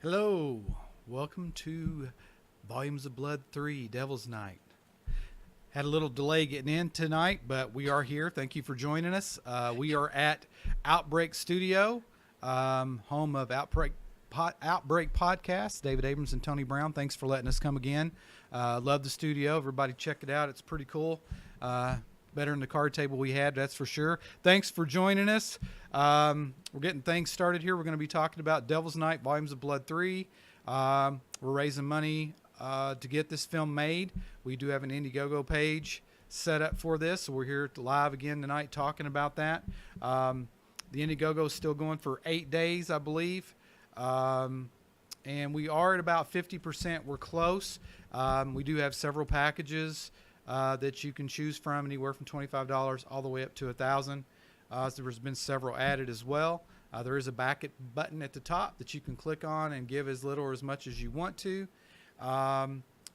Hello, welcome to Volumes of Blood 3, Devil's Night. Had a little delay getting in tonight, but we are here. Thank you for joining us. We are at Outbreak Studio, home of Outbreak Podcast. David Abrams and Tony Brown, thanks for letting us come again. Love the studio. Everybody check it out. It's pretty cool. Better than the card table we had, that's for sure. Thanks for joining us. We're getting things started here. We're going to be talking about Devil's Night, Volumes of Blood 3. We're raising money to get this film made. We do have an Indiegogo page set up for this, so we're here live again tonight talking about that. The Indiegogo is still going for 8 days, I believe. And we are at about 50%. We're close. We do have several packages that you can choose from, anywhere from $25 all the way up to $1,000. So there's been several added as well. There is a back button at the top that you can click on and give as little or as much as you want to.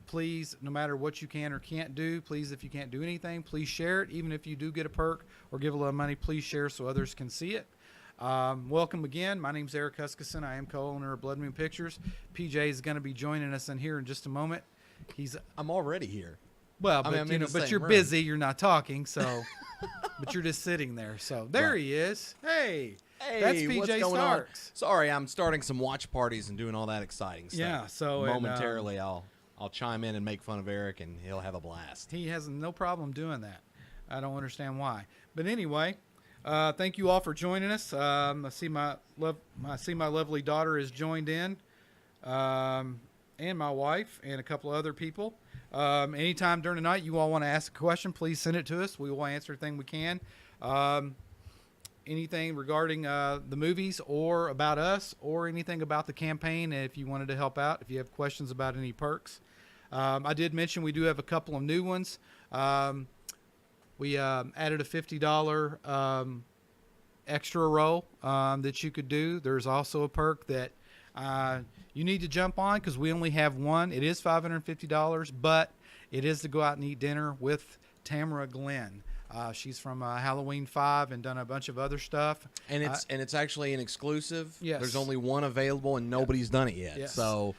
Please, no matter what you can or can't do, please, if you can't do anything, please share it. Even if you do get a perk or give a lot of money, please share so others can see it. Welcome again. My name's Eric Huskisson. I am co-owner of Blood Moon Pictures. PJ is going to be joining us in here in just a moment. I'm already here. Well, but you're busy. You're not talking, so. But you're just sitting there. So there right. He is. Hey, that's PJ what's going Starks. On? Sorry, I'm starting some watch parties and doing all that exciting stuff. Yeah. So momentarily, I'll chime in and make fun of Eric, and he'll have a blast. He has no problem doing that. I don't understand why. But anyway, thank you all for joining us. I see my lovely daughter has joined in, and my wife and a couple of other people. Anytime during the night you all want to ask a question, please send it to us. We will answer anything we can. Anything regarding the movies or about us or anything about the campaign, if you wanted to help out, if you have questions about any perks. I did mention we do have a couple of new ones. We added a $50 extra roll that you could do. There's also a perk that you need to jump on because we only have one. It is $550, but it is to go out and eat dinner with Tamara Glenn. She's from Halloween 5 and done a bunch of other stuff. And it's actually an exclusive. Yes. There's only one available, and nobody's done it yet. Yes. So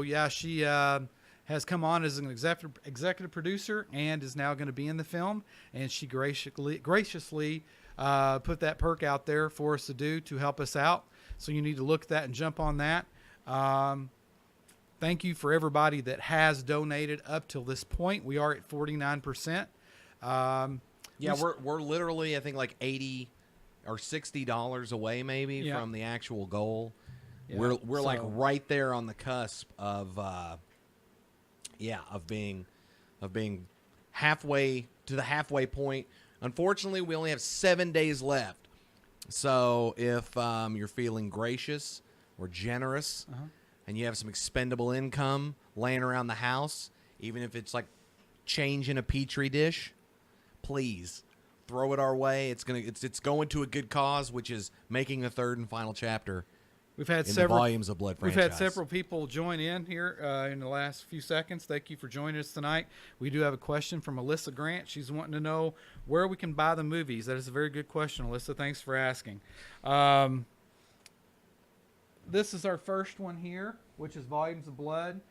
yeah, she has come on as an executive producer and is now going to be in the film. And she graciously put that perk out there for us to do to help us out. So you need to look at that and jump on that. Thank you for everybody that has donated up till this point. We are at 49%. We're literally, I think, like $80 or $60 away maybe from the actual goal. Yeah. We're like right there on the cusp of being halfway to the halfway point. Unfortunately, we only have 7 days left. So if you're feeling gracious or generous and you have some expendable income laying around the house, even if it's like change in a Petri dish, please throw it our way. It's going to a good cause, which is making the third and final chapter. We've had several Volumes of Blood franchise. We've had several people join in here in the last few seconds. Thank you for joining us tonight. We do have a question from Alyssa Grant. She's wanting to know where we can buy the movies. That is a very good question, Alyssa. Thanks for asking. This is our first one here, which is Volumes of Blood.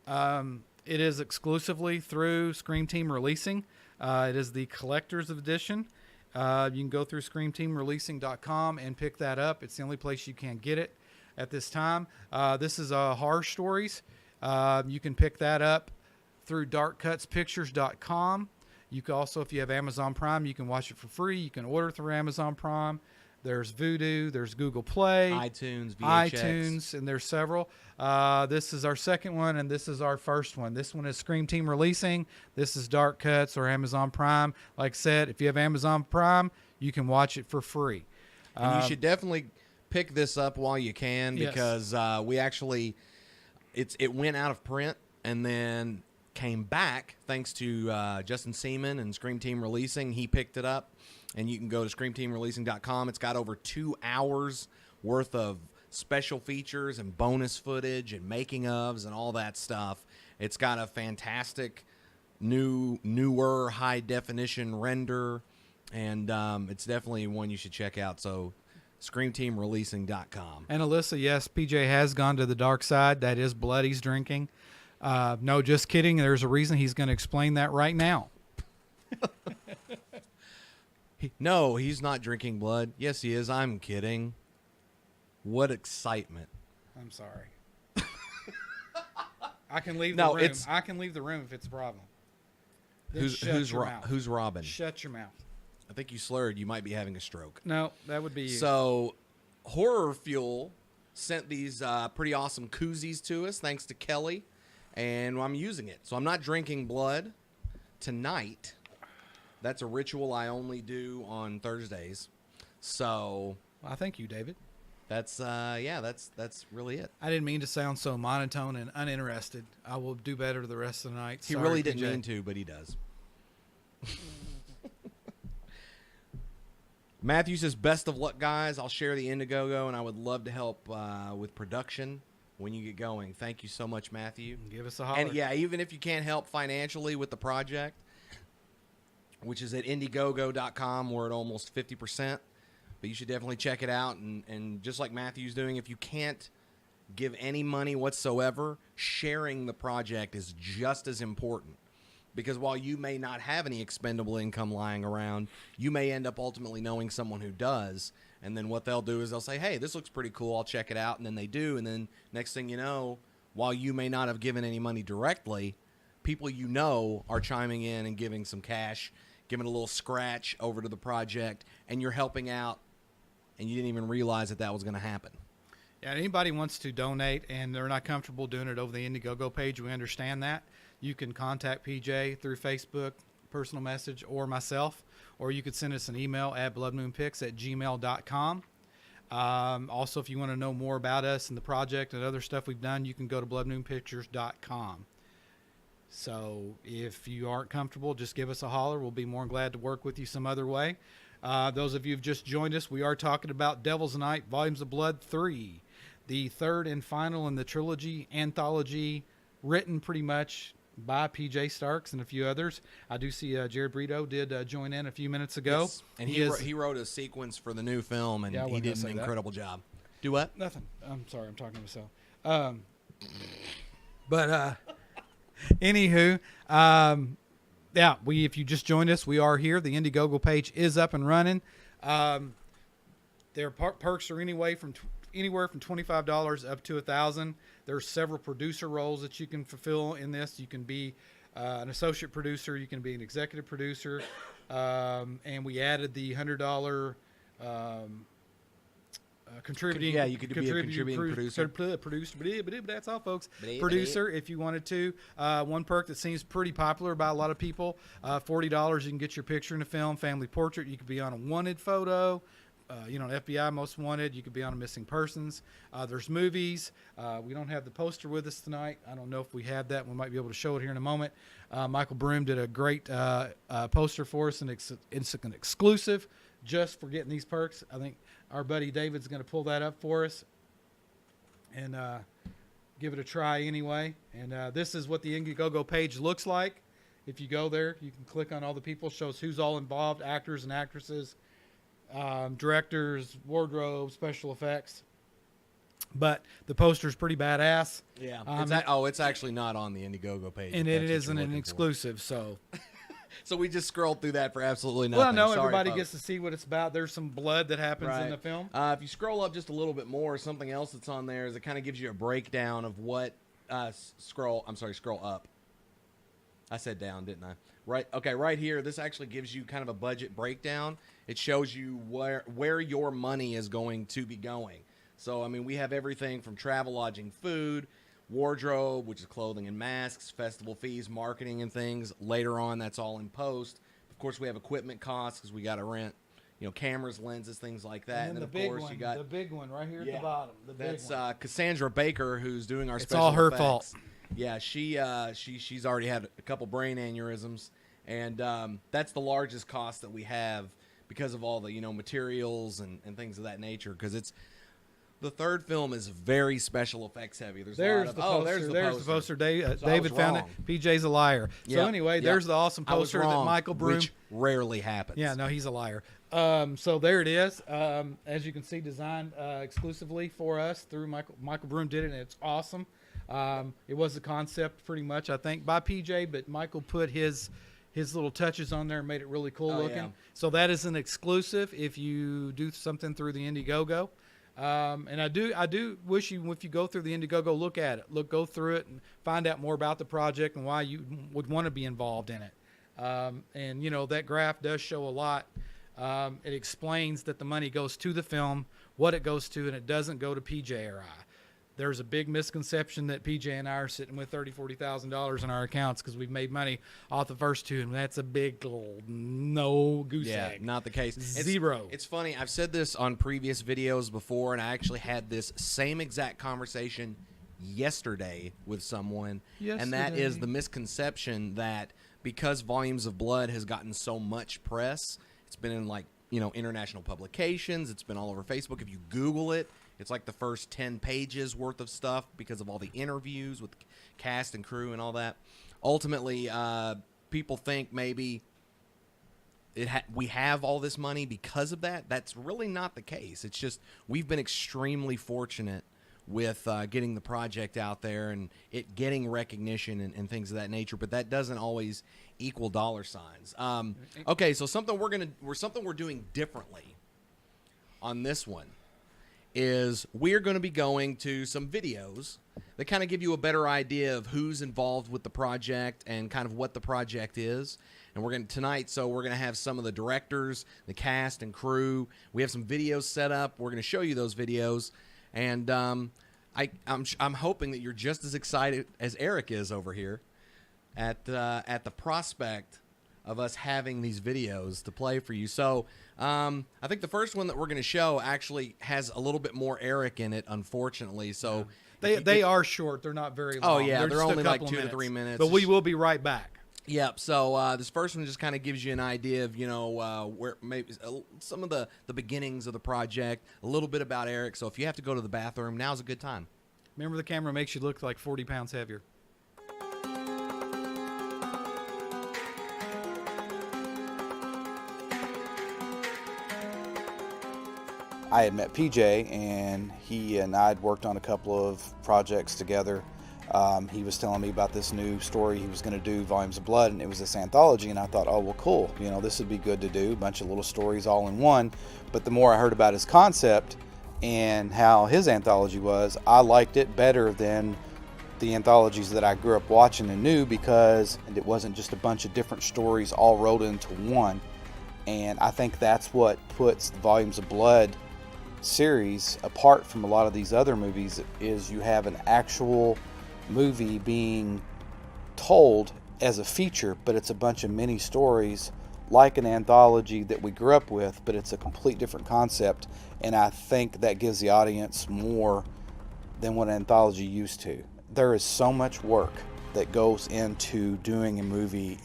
It is exclusively through Scream Team Releasing. It is the collector's edition. You can go through screamteamreleasing.com and pick that up. It's the only place you can get it at this time. This is horror stories. You can pick that up through darkcutspictures.com. You can also, if you have Amazon Prime, you can watch it for free. You can order through Amazon Prime. There's Vudu, there's Google Play, iTunes, VHX. And there's several. This is our second one, and this is our first one. This one is Scream Team Releasing. This is Dark Cuts or Amazon Prime. Like I said, if you have Amazon Prime, you can watch it for free. And you should definitely pick this up while you can because we actually, it went out of print and then came back thanks to Justin Seaman and Scream Team Releasing. He picked it up. And you can go to screamteamreleasing.com. It's got over 2 hours worth of special features and bonus footage and making ofs and all that stuff. It's got a fantastic newer high definition render, and it's definitely one you should check out. So screamteamreleasing.com. And Alyssa, yes, PJ has gone to the dark side. That is blood he's drinking. No, just kidding. There's a reason. He's going to explain that right now. No, he's not drinking blood. Yes, he is. I'm kidding. What excitement. I'm sorry. I can leave No, the room. it's- I can leave the room if it's a problem. Then Who's shut your mouth. who's Robin? Shut your mouth. I think you slurred. You might be having a stroke. No, that would be you. So, Horror Fuel sent these pretty awesome koozies to us, thanks to Kelly, and I'm using it. So I'm not drinking blood tonight. That's a ritual I only do on Thursdays. So Well, thank you, David. that's that's really it. I didn't mean to sound so monotone and uninterested. I will do better the rest of the night. He Sorry, really didn't PJ. mean to, but he does. Matthew says, best of luck, guys. I'll share the Indiegogo, and I would love to help with production when you get going. Thank you so much, Matthew. Give us a holler. And, yeah, even if you can't help financially with the project, which is at Indiegogo.com, we're at almost 50%. But you should definitely check it out. And just like Matthew's doing, if you can't give any money whatsoever, sharing the project is just as important. Because while you may not have any expendable income lying around, you may end up ultimately knowing someone who does. And then what they'll do is they'll say, hey, this looks pretty cool. I'll check it out. And then they do. And then next thing you know, while you may not have given any money directly, people you know are chiming in and giving some cash, giving a little scratch over to the project, and you're helping out, and you didn't even realize that was going to happen. Yeah, anybody wants to donate and they're not comfortable doing it over the Indiegogo page, we understand that. You can contact PJ through Facebook, personal message, or myself, or you could send us an email at bloodmoonpics@gmail.com. Also, if you want to know more about us and the project and other stuff we've done, you can go to bloodmoonpictures.com. So if you aren't comfortable, just give us a holler. We'll be more than glad to work with you some other way. Those of you who've just joined us, we are talking about Devil's Night, Volumes of Blood 3, the third and final in the trilogy, anthology, written pretty much by P.J. Starks and a few others. I do see Jared Brito did join in a few minutes ago. Yes. And he wrote a sequence for the new film, and Yeah, I he wasn't did gonna an say incredible job. Do what? Nothing. I'm sorry. I'm talking to myself. Anywho, yeah, if you just joined us, we are here. The Indiegogo page is up and running. Their perks are anywhere from $25 up to $1,000. There's several producer roles that you can fulfill in this. You can be an associate producer. You can be an executive producer. And we added the $100 contributing. Yeah, you could be a contributing producer. That's all, folks. Producer, if you wanted to. One perk that seems pretty popular by a lot of people. $40, you can get your picture in a film. Family portrait, you could be on a wanted photo. FBI Most Wanted. You could be on a missing persons. There's movies. We don't have the poster with us tonight. I don't know if we have that. We might be able to show it here in a moment. Michael Broom did a great poster for us, and it's an exclusive just for getting these perks. I think our buddy David's going to pull that up for us and give it a try anyway. And this is what the Indiegogo page looks like. If you go there, you can click on all the people. Shows who's all involved, actors and actresses, directors, wardrobe, special effects. But the poster's pretty badass. Yeah. It's actually not on the Indiegogo page. And if it that's what isn't you're an looking for. exclusive, so. So we just scrolled through that for absolutely nothing. Well, no, Sorry, everybody folks. gets to see what it's about. There's some blood that happens in the film. If you scroll up just a little bit more, something else that's on there is it kind of gives you a breakdown of what scroll up. I said down, didn't I? Right. Okay, right here, this actually gives you kind of a budget breakdown. It shows you where your money is going to be going. So, I mean, we have everything from travel, lodging, food, wardrobe, which is clothing and masks, festival fees, marketing and things. Later on, that's all in post. Of course, we have equipment costs because we got to rent, cameras, lenses, things like that. And then of the big course, one, you got the big one right here at the bottom. The big that's one. Cassandra Baker, who's doing our It's special all her effects. fault. Yeah, she's already had a couple brain aneurysms, and that's the largest cost that we have because of all the materials and things of that nature. Because the third film is very special effects heavy. There's the poster. David found it. PJ's a liar. So anyway, there's the awesome poster that Michael Broom. Which rarely happens. Yeah, no, he's a liar. So there it is. As you can see, designed exclusively for us through Michael Broom did it, and it's awesome. It was a concept pretty much, I think, by PJ, but Michael put his little touches on there and made it really cool looking. Yeah. So that is an exclusive if you do something through the Indiegogo. And I do wish you, if you go through the Indiegogo, look at it, go through it and find out more about the project and why you would want to be involved in it. And you know, that graph does show a lot. It explains that the money goes to the film, what it goes to, and it doesn't go to PJ or I. There's a big misconception that PJ and I are sitting with $30,000-$40,000 in our accounts because we've made money off the first two, and that's a big no goose egg. Not the case. Zero. It's funny. I've said this on previous videos before, and I actually had this same exact conversation yesterday with someone, and that is the misconception that because Volumes of Blood has gotten so much press, it's been in, like, you know, international publications, it's been all over Facebook. If you Google it, it's like the first 10 pages worth of stuff because of all the interviews with cast and crew and all that. Ultimately, people think maybe we have all this money because of that. That's really not the case. It's just we've been extremely fortunate with getting the project out there and it getting recognition and things of that nature, but that doesn't always equal dollar signs. Okay, so something we're doing differently on this one is we're going to be going to some videos that kind of give you a better idea of who's involved with the project and kind of what the project is. And we're going to we're going to have some of the directors, the cast and crew. We have some videos set up. We're going to show you those videos. And I'm hoping that you're just as excited as Eric is over here at the prospect of us having these videos to play for you. So I think the first one that we're going to show actually has a little bit more Eric in it, unfortunately. So they are short. They're not very long. Oh, yeah. They're just only like 2 minutes. to 3 minutes. But we will be right back. Yep. So this first one just kind of gives you an idea of, you know, where maybe some of the beginnings of the project, a little bit about Eric. So if you have to go to the bathroom, now's a good time. Remember, the camera makes you look like 40 pounds heavier. I had met PJ, and he and I had worked on a couple of projects together. He was telling me about this new story he was going to do, Volumes of Blood, and it was this anthology, and I thought, oh, well, cool. You know, this would be good to do, a bunch of little stories all in one. But the more I heard about his concept and how his anthology was, I liked it better than the anthologies that I grew up watching and knew, because it wasn't just a bunch of different stories all rolled into one. And I think that's what puts the Volumes of Blood series apart from a lot of these other movies, is you have an actual movie being told as a feature, but it's a bunch of mini stories like an anthology that we grew up with, but it's a complete different concept, and I think that gives the audience more than what an anthology used to. There is so much work that goes into doing a movie.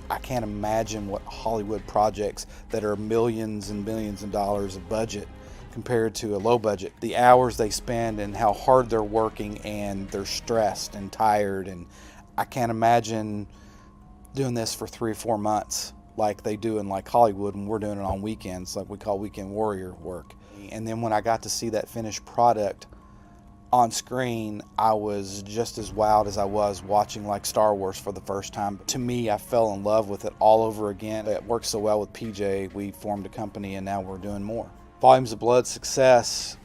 I can't imagine what Hollywood projects that are millions and millions of dollars of budget compared to a low budget. The hours they spend and how hard they're working, and they're stressed and tired, and I can't imagine doing this for 3 or 4 months like they do in like Hollywood, and we're doing it on weekends, like we call weekend warrior work. And then when I got to see that finished product on screen, I was just as wowed as I was watching like Star Wars for the first time. To me, I fell in love with it all over again. It worked so well with PJ, we formed a company, and now we're doing more. Volumes of Blood success,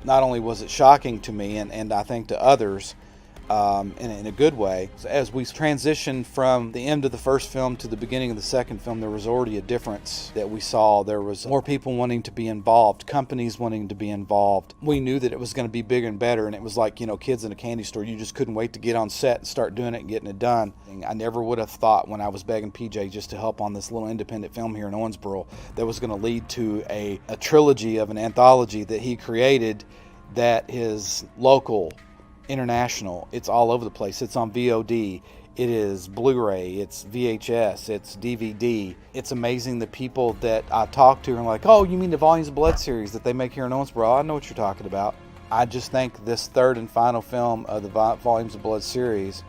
not only was it shocking to me and I think to others in a good way, as we transitioned from the end of the first film to the beginning of the second film, there was already a difference that we saw. There was more people wanting to be involved, companies wanting to be involved. We knew that it was going to be bigger and better, and it was like, you know, kids in a candy store. You just couldn't wait to get on set and start doing it and getting it done. I never would have thought, when I was begging PJ just to help on this little independent film here in Owensboro, that was going to lead to a trilogy of an anthology that he created that is local, international. It's all over the place. It's on VOD, it is Blu-ray, it's VHS, it's DVD. It's amazing the people that I talk to are like, oh, you mean the Volumes of Blood series that they make here in Owensboro? I know what you're talking about. I just think this third and final film of the Volumes of Blood series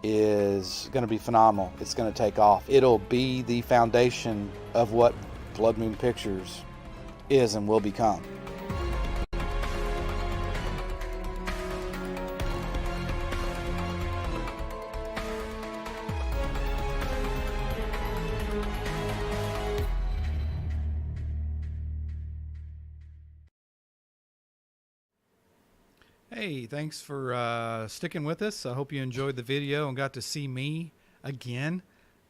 is going to be phenomenal. It's going to take off. It'll be the foundation of what Blood Moon Pictures is and will become. Hey, thanks for sticking with us. I hope you enjoyed the video and got to see me again,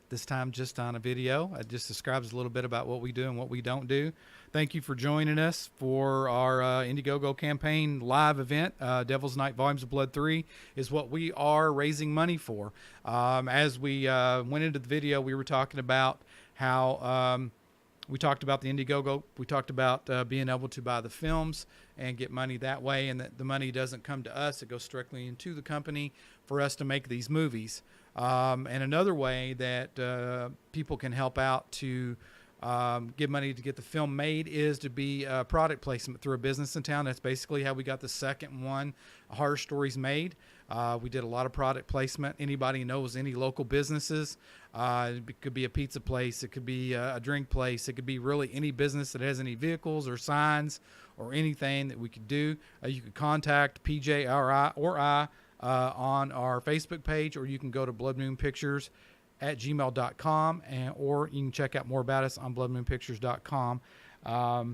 this time just on a video. It just describes a little bit about what we do and what we don't do. Thank you for joining us for our Indiegogo campaign live event. Devil's Night Volumes of Blood 3 is what we are raising money for. As we went into the video, we were talking about how we talked about the Indiegogo. We talked about being able to buy the films and get money that way, and that the money doesn't come to us. It goes strictly into the company for us to make these movies. And another way that people can help out to give money to get the film made is to be product placement through a business in town. That's basically how we got the second one, Horror Stories, made. We did a lot of product placement. Anybody knows any local businesses? It could be a pizza place. It could be a drink place. It could be really any business that has any vehicles or signs or anything that we could do. You could contact PJ or I on our Facebook page, or you can go to bloodmoonpictures@gmail.com, or you can check out more about us on bloodmoonpictures.com. Got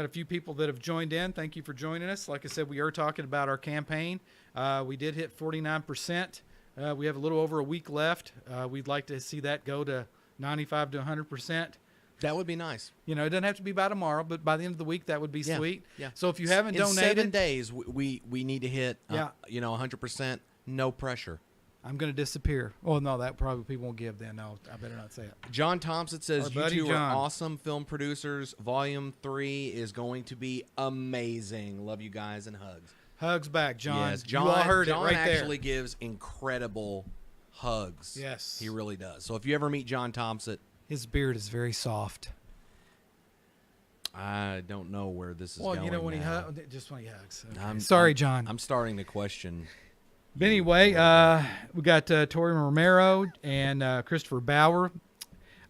a few people that have joined in. Thank you for joining us. Like I said, we are talking about our campaign. We did hit 49%. We have a little over a week left. We'd like to see that go to 95 to 100%. That would be nice. You know, it doesn't have to be by tomorrow, but by the end of the week, that would be sweet. Yeah. So if you haven't in donated, 7 days, we need to hit 100%. No pressure. I'm going to disappear. Oh, no, that probably people won't give then. No, I better not say it. John Thompson says, Our you buddy two John. are awesome film producers. Volume 3 is going to be amazing. Love you guys, and hugs. Hugs back, John. Yes, John, You all heard John it right there. actually gives incredible hugs. Yes. He really does. So if you ever meet John Thompson, His beard is very soft. I don't know where this is Well, going you know, when now. just when he hugs. Okay. I'm Sorry, John. I'm starting to question. But anyway, we got Tori Romero and Christopher Bauer.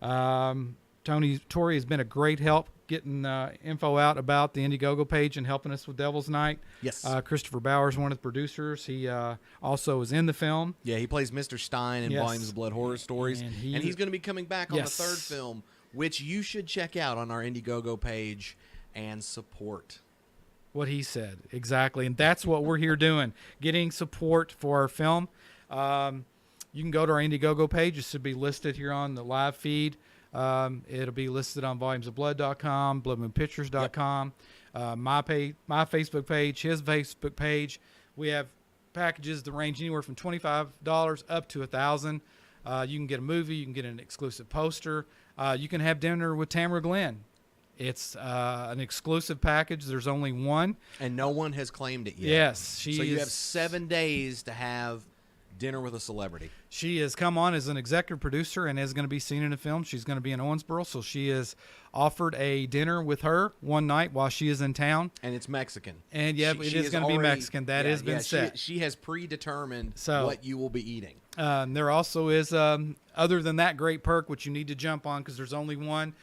Tori has been a great help getting info out about the Indiegogo page and helping us with Devil's Night. Yes. Christopher Bauer is one of the producers. He also is in the film. Yeah, he plays Mr. Stein in Yes. Volumes of Blood Horror Stories. And And he's going to be coming back on Yes. the third film, which you should check out on our Indiegogo page and support. What he said, exactly. And that's what we're here doing, getting support for our film. You can go to our Indiegogo page. It should be listed here on the live feed. It'll be listed on volumesofblood.com, bloodmoonpictures.com, my Facebook page, his Facebook page. We have packages that range anywhere from $25 up to $1,000. You can get a movie. You can get an exclusive poster. You can have dinner with Tamara Glenn. It's an exclusive package. There's only one. And no one has claimed it yet. Yes. So you have 7 days to have dinner with a celebrity. She has come on as an executive producer and is going to be seen in the film. She's going to be in Owensboro, so she has offered a dinner with her one night while she is in town. And it's Mexican. And yeah, it is going to be Mexican. That has been set. She has predetermined So- what you will be eating. There also is, other than that great perk, which you need to jump on because there's only one.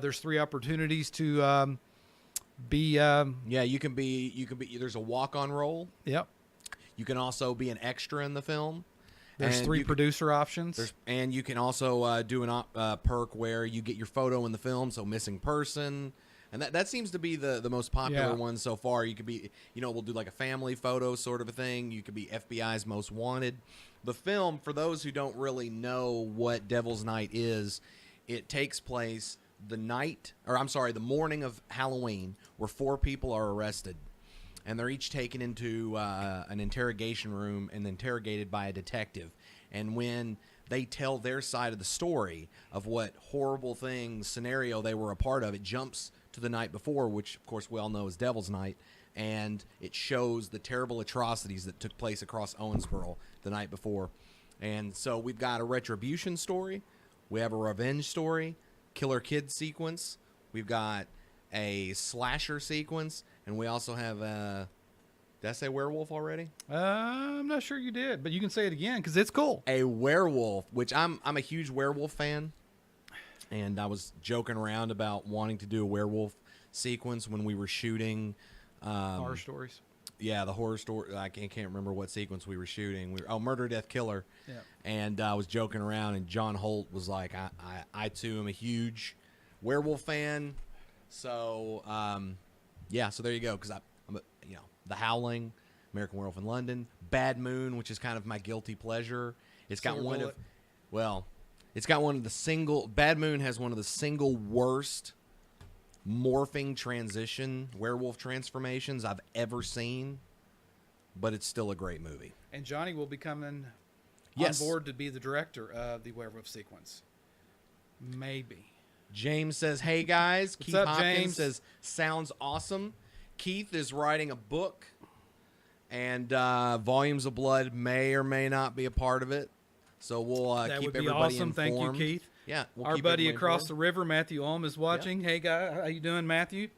There's 3 opportunities to be. Yeah, you can be. There's a walk-on role. Yep. You can also be an extra in the film. There's And 3 you can- producer options. And you can also do an perk where you get your photo in the film, so missing person. And that seems to be the most popular Yeah. one so far. You could be, we'll do like a family photo sort of a thing. You could be FBI's Most Wanted. The film, for those who don't really know what Devil's Night is, it takes place the morning of Halloween, where 4 people are arrested. And they're each taken into an interrogation room and interrogated by a detective. And when they tell their side of the story of what horrible scenario they were a part of, it jumps to the night before, which, of course, we all know is Devil's Night. And it shows the terrible atrocities that took place across Owensboro the night before. And so we've got a retribution story. We have a revenge story, killer kid sequence. We've got a slasher sequence. And we also have did I say werewolf already? I'm not sure you did, but you can say it again because it's cool. A werewolf, which I'm a huge werewolf fan. And I was joking around about wanting to do a werewolf sequence when we were shooting. Horror stories. Yeah, the horror story. I can't remember what sequence we were shooting. Murder, Death, Killer. Yeah. And I was joking around, and John Holt was like, I too am a huge werewolf fan. So, yeah, so there you go. Because I'm The Howling, American Werewolf in London, Bad Moon, which is kind of my guilty pleasure. It's got Bad Moon has one of the single worst morphing transition werewolf transformations I've ever seen, but it's still a great movie. And Johnny will be coming on board to be the director of the werewolf sequence. Maybe. James says, "Hey guys." What's Keith up, Hopkins James? says, "Sounds awesome." Keith is writing a book, and Volumes of Blood may or may not be a part of it. So we'll that keep would be everybody awesome. informed. Thank you, Keith. Yeah, we'll Our keep buddy everybody across informed. the river, Matthew Ulm, is watching. Hey, guy, how you doing, Matthew?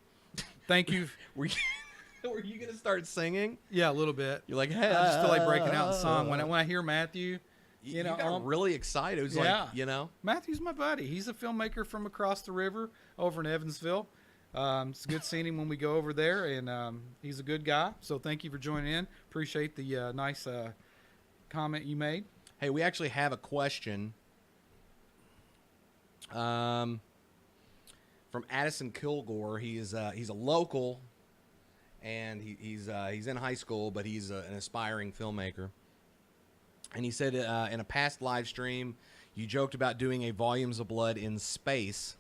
Thank you. Were you gonna start singing? Yeah, a little bit. You're like, hey, I just feel like breaking out in song when I hear Matthew. You got really excited. It was Matthew's my buddy. He's a filmmaker from across the river over in Evansville. It's good seeing him when we go over there, and he's a good guy. So thank you for joining in. Appreciate the nice comment you made. Hey, we actually have a question from Addison Kilgore. He's a local, and he's in high school, but he's an aspiring filmmaker. And he said in a past live stream, you joked about doing a Volumes of Blood in space.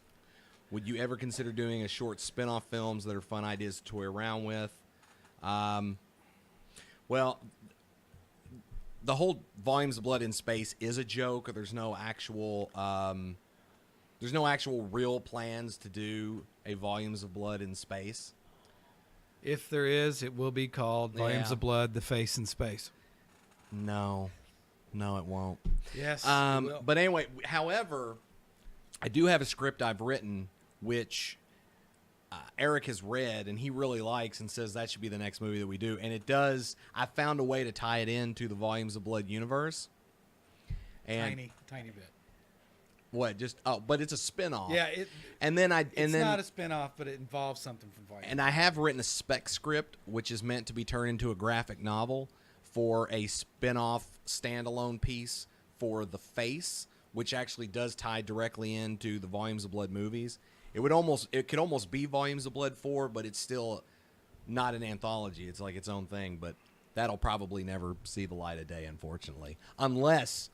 Would you ever consider doing a short spin-off films that are fun ideas to toy around with? Well, the whole Volumes of Blood in space is a joke. There's no actual real plans to do a Volumes of Blood in space. If there is, it will be called Volumes of Blood: The Face in Space. No, it won't. Yes. It will. But anyway, however, I do have a script I've written, which Eric has read, and he really likes and says that should be the next movie that we do. And it does. I found a way to tie it into the Volumes of Blood universe. And Tiny bit. What? But it's a spin-off. Yeah. It's It's not a spin-off, but it involves something from Volumes. And I have written a spec script, which is meant to be turned into a graphic novel for a spin-off standalone piece for The Face, which actually does tie directly into the Volumes of Blood movies. It could almost be Volumes of Blood 4, but it's still not an anthology. It's like its own thing, but that'll probably never see the light of day, unfortunately. Unless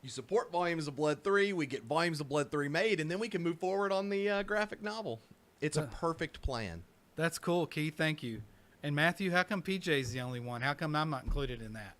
you support Volumes of Blood 3, we get Volumes of Blood 3 made, and then we can move forward on the graphic novel. It's a perfect plan. That's cool, Keith. Thank you. And Matthew, how come PJ's the only one? How come I'm not included in that?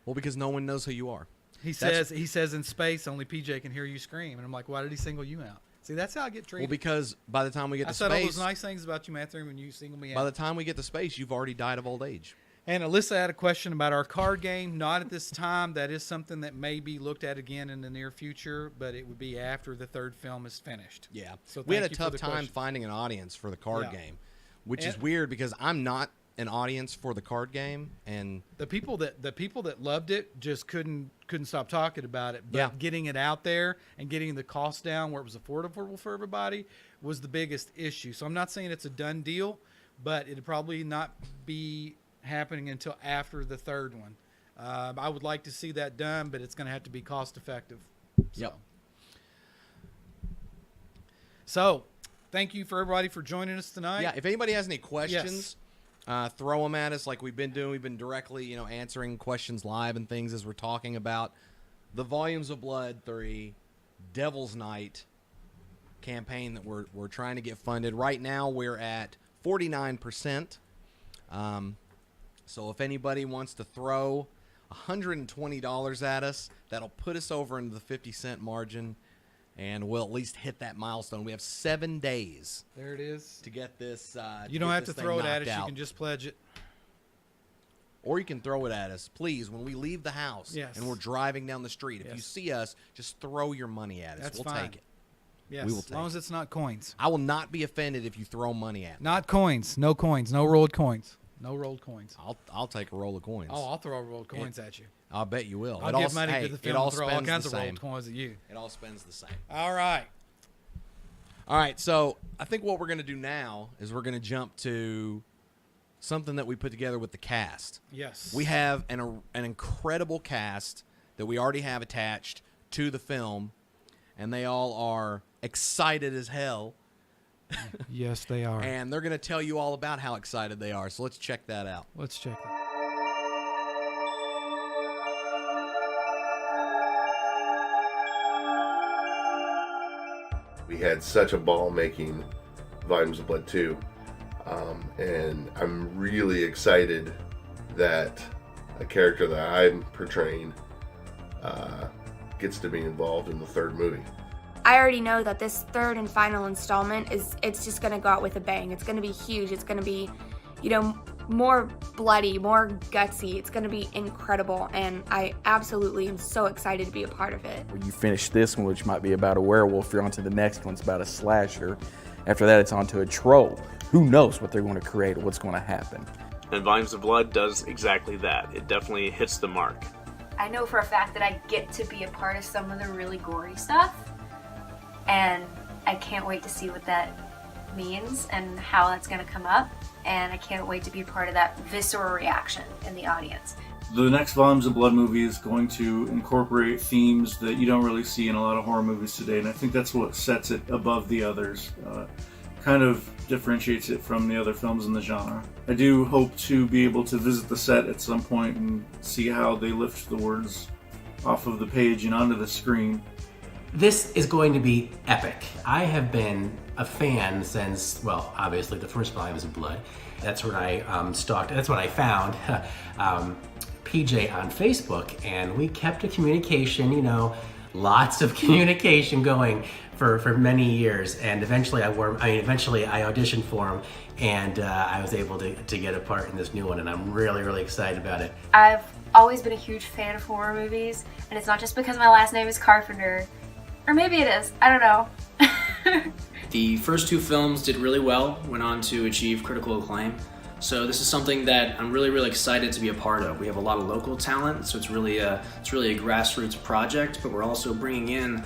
Well, because no one knows who you are. He says in space only PJ can hear you scream, and I'm like, why did he single you out? See, that's how I get treated. Well, because by the time we get to I said all those space, nice things about you, Matthew, when you single me out. by the time we get to space, you've already died of old age. And Alyssa had a question about our card game. Not at this time. That is something that may be looked at again in the near future, but it would be after the third film is finished. Yeah. So we had a thank you for tough the time question. finding an audience for the card Yeah. game, which is weird because I'm not an audience for the card game, and the people that loved it just couldn't stop talking about it. But Yeah. getting it out there and getting the cost down where it was affordable for everybody was the biggest issue. So I'm not saying it's a done deal, but it'd probably not be happening until after the third one. I would like to see that done, but it's going to have to be cost effective. Yep. So thank you for everybody for joining us tonight. yeah. If anybody has any questions, throw them at us like we've been doing. We've been directly, answering questions live and things as we're talking about the Volumes of Blood 3 Devil's Night campaign that we're trying to get funded. Right now we're at 49%. So if anybody wants to throw $120 at us, that'll put us over into the 50-cent margin, and we'll at least hit that milestone. We have 7 days There it is. to get this. You don't have to throw it at us. You can just pledge it. Or you can throw it at us, please, when we leave the house Yes. and we're driving down the street. If you Yes. see us, just throw your money at us. That's we'll fine. take it. Yes, We will as long take as it's not coins. I will not be offended if you throw money at me. Not coins. No coins. No rolled coins. No rolled coins. I'll take a roll of coins. Oh, I'll throw rolled coins at you. I'll bet you will. I'll it all, give money hey, to the it film all and throw all spends kinds the of same. rolled coins at you. It all spends the same. All right. All right, so I think what we're going to do now is we're going to jump to something that we put together with the cast. Yes. We have an incredible cast that we already have attached to the film, and they all are excited as hell. Yes, they are. And they're going to tell you all about how excited they are. So let's check that out. Let's check it. We had such a ball making Volumes of Blood 2. And I'm really excited that a character that I'm portraying gets to be involved in the third movie. I already know that this third and final installment it's just gonna go out with a bang. It's gonna be huge. It's gonna be, more bloody, more gutsy. It's gonna be incredible, and I absolutely am so excited to be a part of it. When you finish this one, which might be about a werewolf, you're on to the next one. It's about a slasher. After that, it's on to a troll. Who knows what they're going to create or what's going to happen. And Volumes of Blood does exactly that. It definitely hits the mark. I know for a fact that I get to be a part of some of the really gory stuff, and I can't wait to see what that means and how that's going to come up, and I can't wait to be part of that visceral reaction in the audience. The next Volumes of Blood movie is going to incorporate themes that you don't really see in a lot of horror movies today, and I think that's what sets it above the others. Kind of differentiates it from the other films in the genre. I do hope to be able to visit the set at some point and see how they lift the words off of the page and onto the screen. This is going to be epic. I have been a fan since, well, obviously the first Volumes of Blood. That's when I stalked, that's when I found PJ on Facebook, and we kept a communication, lots of communication going for many years, and eventually I auditioned for him, and I was able to get a part in this new one, and I'm really, really excited about it. I've always been a huge fan of horror movies, and it's not just because my last name is Carpenter. Or maybe it is, I don't know. The first two films did really well, went on to achieve critical acclaim. So this is something that I'm really, really excited to be a part of. We have a lot of local talent, so it's really a grassroots project, but we're also bringing in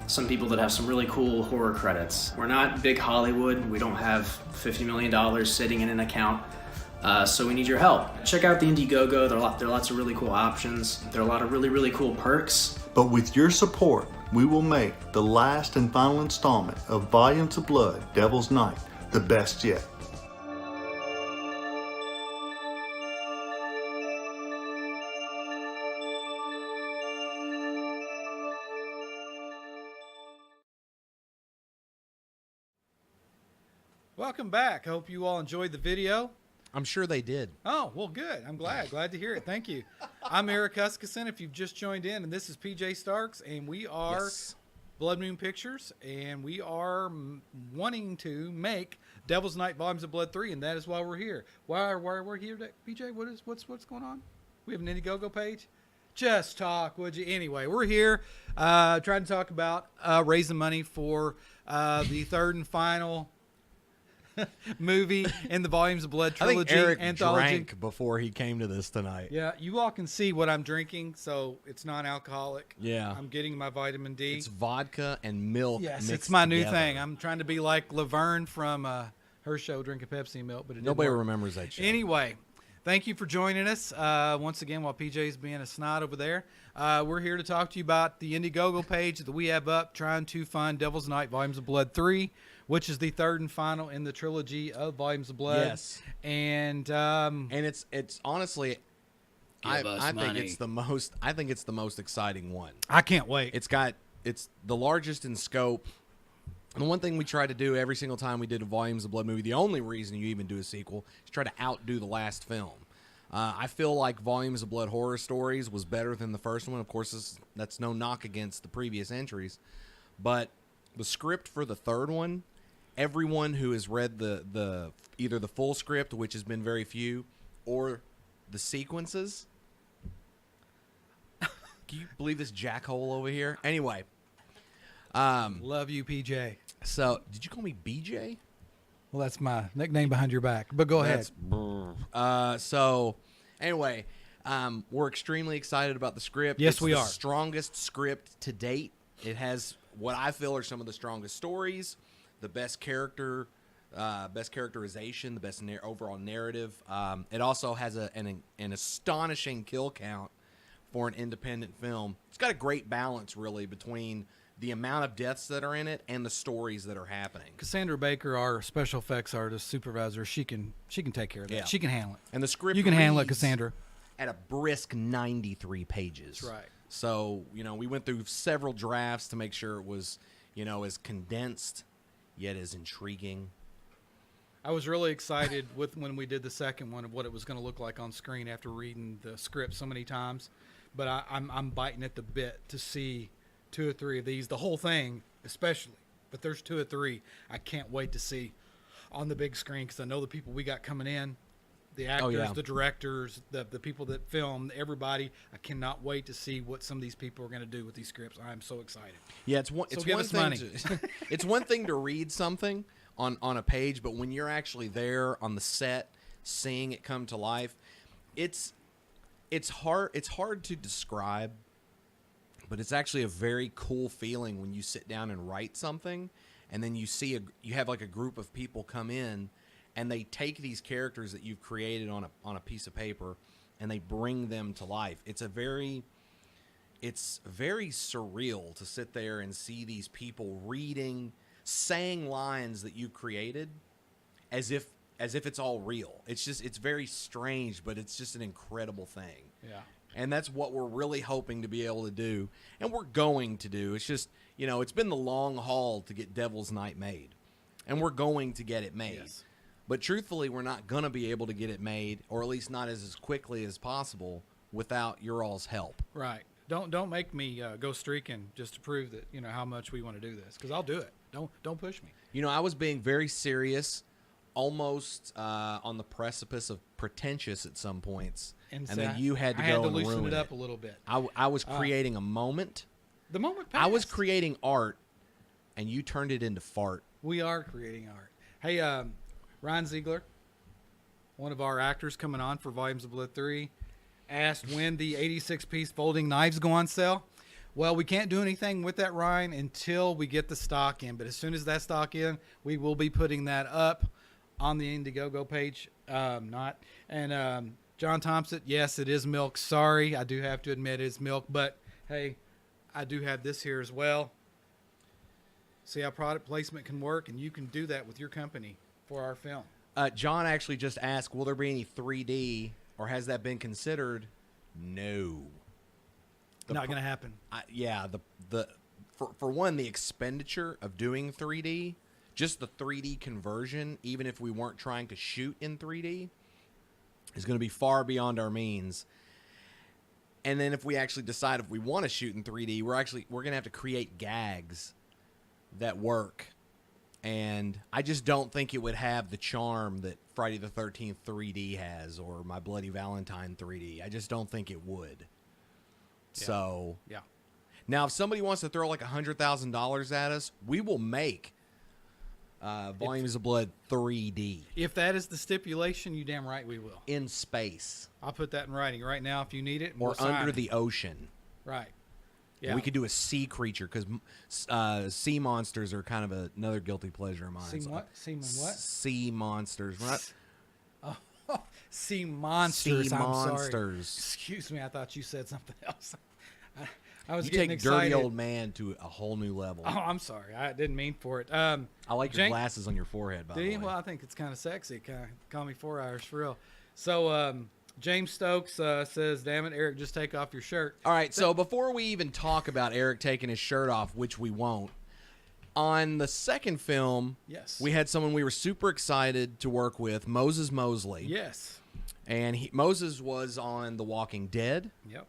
some people that have some really cool horror credits. We're not big Hollywood. We don't have $50 million sitting in an account, so we need your help. Check out the Indiegogo. There are lots of really cool options. There are a lot of really, really cool perks. But with your support, we will make the last and final installment of Volumes of Blood, Devil's Night, the best yet. Welcome back. I hope you all enjoyed the video. I'm sure they did. Oh, well, good. I'm glad to hear it. Thank you. I'm Eric Huskisson, if you've just joined in, and this is PJ Starks, and we are Blood Moon Pictures, and we are wanting to make Devil's Night Volumes of Blood 3, and that is why we're here. Why we're here, PJ? What's going on? We have an Indiegogo page? Just talk, would you? Anyway, we're here trying to talk about raising money for the third and final movie in the Volumes of Blood trilogy. I think Eric anthology. drank before he came to this tonight. Yeah, you all can see what I'm drinking, so it's non-alcoholic. Yeah. I'm getting my vitamin D. It's vodka and milk. Yes, mixed it's my new together. thing. I'm trying to be like Laverne from her show, drinking Pepsi milk, but it Nobody didn't work. remembers that show. Anyway, thank you for joining us once again while PJ's being a snot over there. We're here to talk to you about the Indiegogo page that we have up, trying to find Devil's Night Volumes of Blood 3, which is the third and final in the trilogy of Volumes of Blood. Yes, and it's honestly, I think it's the most. I think it's the most exciting one. I can't wait. It's the largest in scope. And the one thing we try to do every single time we did a Volumes of Blood movie, the only reason you even do a sequel, is try to outdo the last film. I feel like Volumes of Blood Horror Stories was better than the first one. Of course, that's no knock against the previous entries. But the script for the third one, everyone who has read the either the full script, which has been very few, or the sequences. Can you believe this jackhole over here? Anyway. Love you, PJ. So, did you call me BJ? Well, that's my nickname behind your back, but go ahead. So, anyway, we're extremely excited about the script. Yes, it's we the are. Strongest script to date. It has what I feel are some of the strongest stories, the best characterization, the best overall narrative. It also has an astonishing kill count for an independent film. It's got a great balance, really, between the amount of deaths that are in it and the stories that are happening. Cassandra Baker, our special effects artist supervisor, she can take care of that. Yeah. She can handle it. And the script you can handle it, reads Cassandra. At a brisk 93 pages. That's right. So, we went through several drafts to make sure it was, as condensed yet as intriguing. I was really excited when we did the second one of what it was going to look like on screen after reading the script so many times. But I'm biting at the bit to see 2 or 3 of these, the whole thing especially. But there's 2 or 3 I can't wait to see on the big screen because I know the people we got coming in, the actors, the directors, the people that filmed, everybody. I cannot wait to see what some of these people are going to do with these scripts. I'm so excited. Yeah, it's one thing. It's one thing to read something on a page, but when you're actually there on the set, seeing it come to life, it's hard to describe. But it's actually a very cool feeling when you sit down and write something, and then you have like a group of people come in, and they take these characters that you've created on a piece of paper, and they bring them to life. It's very surreal to sit there and see these people saying lines that you created, as if it's all real. It's very strange, but it's just an incredible thing. Yeah. And that's what we're really hoping to be able to do. And we're going to do. It's just, it's been the long haul to get Devil's Night made. And we're going to get it made. Yes. But truthfully, we're not going to be able to get it made, or at least not as quickly as possible, without your all's help. Right. Don't make me go streaking just to prove that, how much we want to do this. Because I'll do it. Don't push me. I was being very serious, almost on the precipice of pretentious at some points. And then you had to go and ruin it. I had to loosen it up a little bit. I was creating a moment. The moment passed. I was creating art, and you turned it into fart. We are creating art. Hey, Ryan Ziegler, one of our actors coming on for Volumes of Blood 3, asked when the 86-piece folding knives go on sale. Well, we can't do anything with that, Ryan, until we get the stock in. But as soon as that stock in, we will be putting that up on the Indiegogo page. John Thompson, yes, it is milk. Sorry, I do have to admit it's milk. But, hey, I do have this here as well. See how product placement can work, and you can do that with your company for our film. John actually just asked, will there be any 3D, or has that been considered? No. Not going to happen. For one, the expenditure of doing 3D, just the 3D conversion, even if we weren't trying to shoot in 3D, is going to be far beyond our means. And then if we actually decide if we want to shoot in 3D, we're going to have to create gags that work. And I just don't think it would have the charm that Friday the 13th 3D has, or My Bloody Valentine 3D. I just don't think it would. Yeah. So, yeah. Now, if somebody wants to throw like $100,000 at us, we will make Volumes of Blood 3D. If that is the stipulation, you damn right we will. In space. I'll put that in writing right now if you need it. Or under the ocean. Right. Yeah. We could do a sea creature, because sea monsters are kind of another guilty pleasure of mine. Sea what? Sea monsters. We're not... Sea monsters. Sea monsters. Sorry. Excuse me. I thought you said something else. I was you getting take excited. Dirty Old Man to a whole new level. Oh, I'm sorry. I didn't mean for it. I like your glasses on your forehead, by the way. Well, I think it's kind of sexy. Call me 4 hours for real. So, James Stokes says, damn it, Eric, just take off your shirt. All right, so before we even talk about Eric taking his shirt off, which we won't, on the second film, yes, we had someone we were super excited to work with, Moses Mosley. Yes. And Moses was on The Walking Dead. Yep.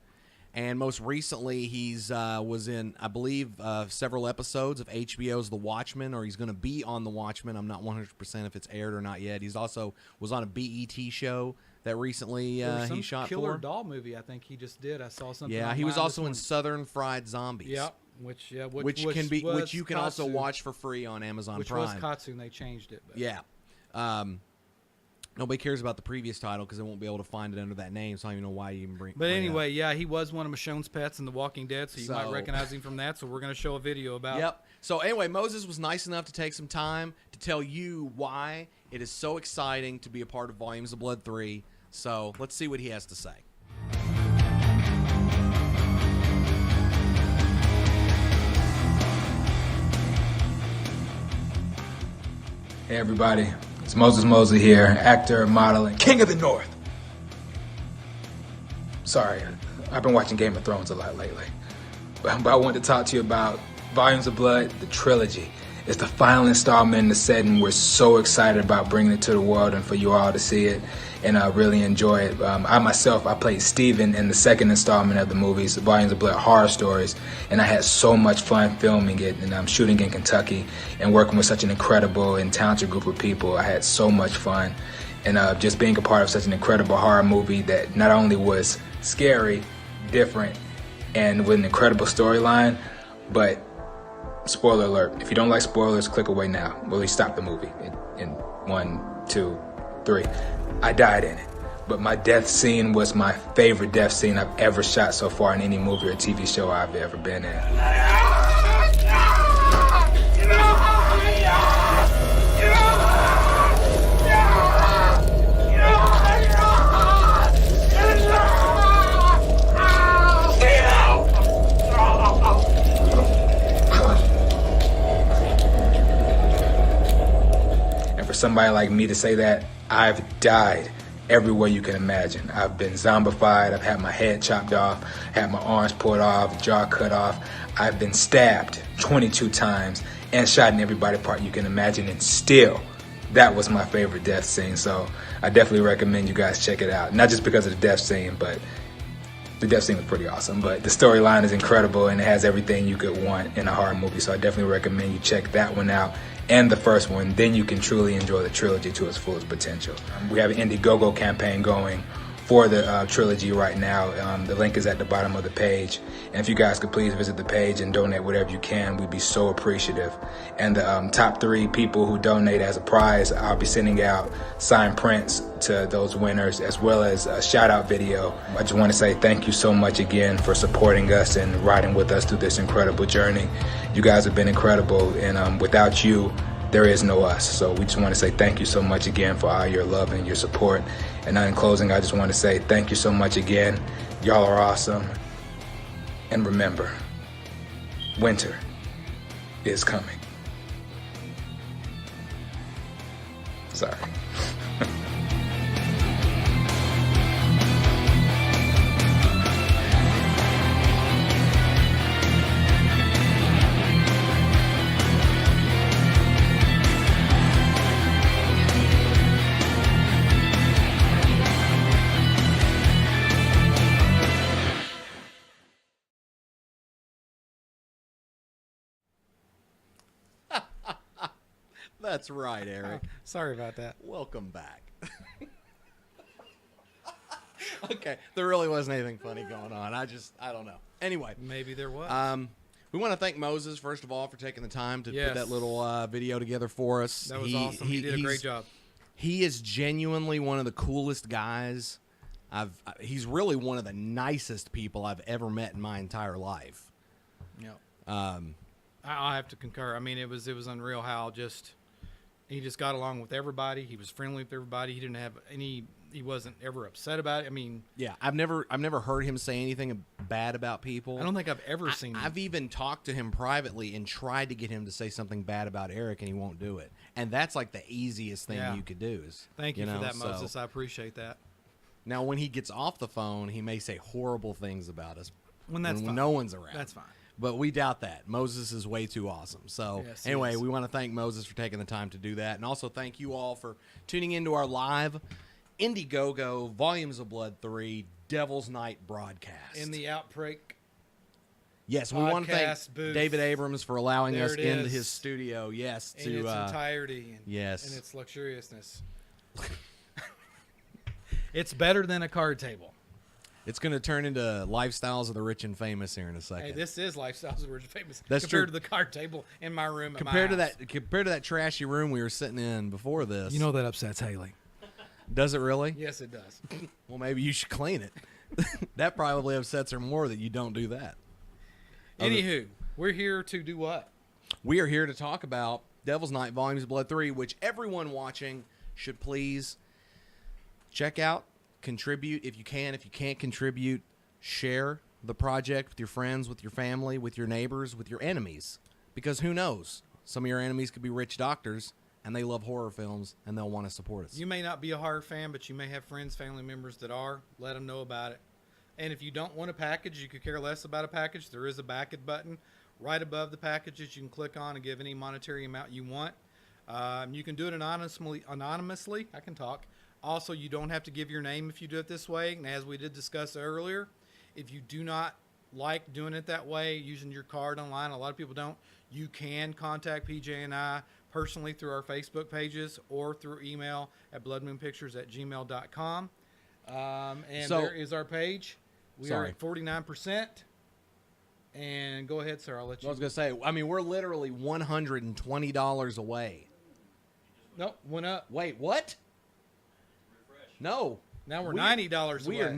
And most recently, he's was in, I believe, several episodes of HBO's The Watchmen, or he's going to be on The Watchmen. I'm not 100% if it's aired or not yet. He's also was on a BET show that recently he shot Killer for. Doll movie, I think he just did. I saw something. Yeah, he was also in Southern Fried Zombies. Yep. Which you can also watch for free on Amazon Prime. Which was Katsu, and they changed it. But. Yeah. Nobody cares about the previous title because they won't be able to find it under that name, so I don't even know why you even bring But it anyway, up. yeah, he was one of Michonne's pets in The Walking Dead, so you might So- recognize him from that. So we're going to show a video about. Yep. So anyway, Moses was nice enough to take some time to tell you why it is so exciting to be a part of Volumes of Blood 3. So let's see what he has to say. Hey everybody, it's Moses Mosley here, actor, model, and king of the North. Sorry, I've been watching Game of Thrones a lot lately. But I wanted to talk to you about Volumes of Blood, the trilogy. It's the final installment in the set, and we're so excited about bringing it to the world and for you all to see it and really enjoy it. I played Steven in the second installment of the movies, Volumes of Blood Horror Stories, and I had so much fun filming it, and I'm shooting in Kentucky and working with such an incredible and talented group of people. I had so much fun, and just being a part of such an incredible horror movie that not only was scary, different, and with an incredible storyline, but spoiler alert, if you don't like spoilers, click away now. Well, you stop the movie in 1, 2, 3. I died in it, but my death scene was my favorite death scene I've ever shot so far in any movie or TV show I've ever been in. For somebody like me to say that, I've died everywhere you can imagine. I've been zombified, I've had my head chopped off, had my arms pulled off, jaw cut off. I've been stabbed 22 times and shot in every body part you can imagine, and still, that was my favorite death scene. So I definitely recommend you guys check it out. Not just because of the death scene, but the death scene was pretty awesome, but the storyline is incredible and it has everything you could want in a horror movie. So I definitely recommend you check that one out and the first one. Then you can truly enjoy the trilogy to its fullest potential. We have an Indiegogo campaign going for the trilogy right now. The link is at the bottom of the page. And if you guys could please visit the page and donate whatever you can, we'd be so appreciative. And the top 3 people who donate as a prize, I'll be sending out signed prints to those winners, as well as a shout out video. I just want to say thank you so much again for supporting us and riding with us through this incredible journey. You guys have been incredible, and without you, there is no us. So we just want to say thank you so much again for all your love and your support. And in closing, I just want to say thank you so much again. Y'all are awesome. And remember, winter is coming. Sorry. That's right, Eric. Sorry about that. Welcome back. Okay, there really wasn't anything funny going on. I don't know. Anyway. Maybe there was. We want to thank Moses, first of all, for taking the time to Yes. put that little video together for us. That was awesome. He did a great job. He is genuinely one of the coolest guys. He's really one of the nicest people I've ever met in my entire life. Yeah. I have to concur. I mean, it was unreal how he just got along with everybody. He was friendly with everybody. He didn't have any. He wasn't ever upset about it. I mean, yeah, I've never heard him say anything bad about people. I don't think I've ever seen him. I've even talked to him privately and tried to get him to say something bad about Eric, and he won't do it. And that's like the easiest thing you could do. Thank you for that, Moses. I appreciate that. Now, when he gets off the phone, he may say horrible things about us when fine. No one's around. That's fine. But we doubt that. Moses is way too awesome. So yes, anyway, we want to thank Moses for taking the time to do that. And also thank you all for tuning into our live Indiegogo Volumes of Blood 3 Devil's Night broadcast. In the Outbreak. Yes, we want to thank booth. David Abrams for allowing us into his studio. Yes, in its entirety. Yes. And its luxuriousness. It's better than a card table. It's going to turn into Lifestyles of the Rich and Famous here in a second. Hey, this is Lifestyles of the Rich and Famous. That's compared true. to the card table in my room. Compared to that trashy room we were sitting in before this. You know that upsets Haley. Does it really? Yes, it does. Well, maybe you should clean it. That probably upsets her more that you don't do that. Anywho, we're here to do what? We are here to talk about Devil's Night Volumes of Blood 3, which everyone watching should please check out, contribute if you can. If you can't contribute, share the project with your friends, with your family, with your neighbors, with your enemies. Because who knows? Some of your enemies could be rich doctors, and they love horror films, and they'll want to support us. You may not be a horror fan, but you may have friends, family members that are. Let them know about it. And if you don't want a package, you could care less about a package, there is a back it button right above the packages you can click on and give any monetary amount you want. You can do it anonymously. I can talk. Also, you don't have to give your name if you do it this way. And as we did discuss earlier, if you do not like doing it that way, using your card online, a lot of people don't, you can contact PJ and I personally through our Facebook pages or through email at bloodmoonpictures@gmail.com. And So- there is our page. We are at 49%. And go ahead, sir. I'll let you. I was going to say, I mean, we're literally $120 away. Nope, went up. Wait, what? No. Now we're $90 away. We are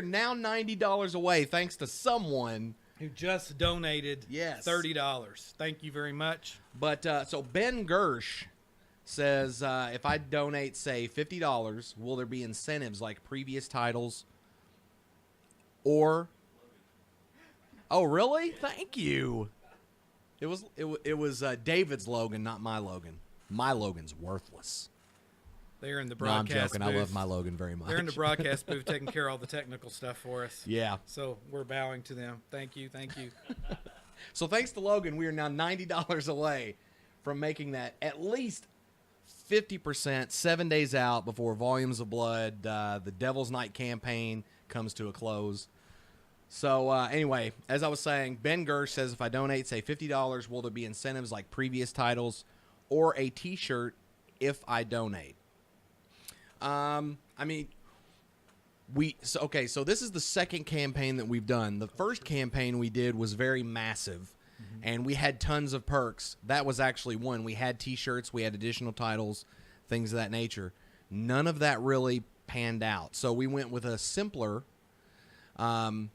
now $90 away, thanks to someone who just donated $30. Thank you very much. But so Ben Gersh says, if I donate, say, $50, will there be incentives like previous titles? Or, oh really? Thank you. It was David's Logan, not my Logan. My Logan's worthless. They're in the No, I'm broadcast joking. booth. I love my Logan very much. They're in the broadcast booth taking care of all the technical stuff for us. Yeah. So we're bowing to them. Thank you. Thank you. So thanks to Logan, we are now $90 away from making that at least 50% 7 days out before Volumes of Blood, the Devil's Night campaign comes to a close. So anyway, as I was saying, Ben Gersh says if I donate, say, $50, will there be incentives like previous titles or a T-shirt if I donate? I mean, so this is the second campaign that we've done. The first campaign we did was very massive, and we had tons of perks. That was actually one. We had T-shirts, we had additional titles, things of that nature. None of that really panned out. So we went with a simpler. What?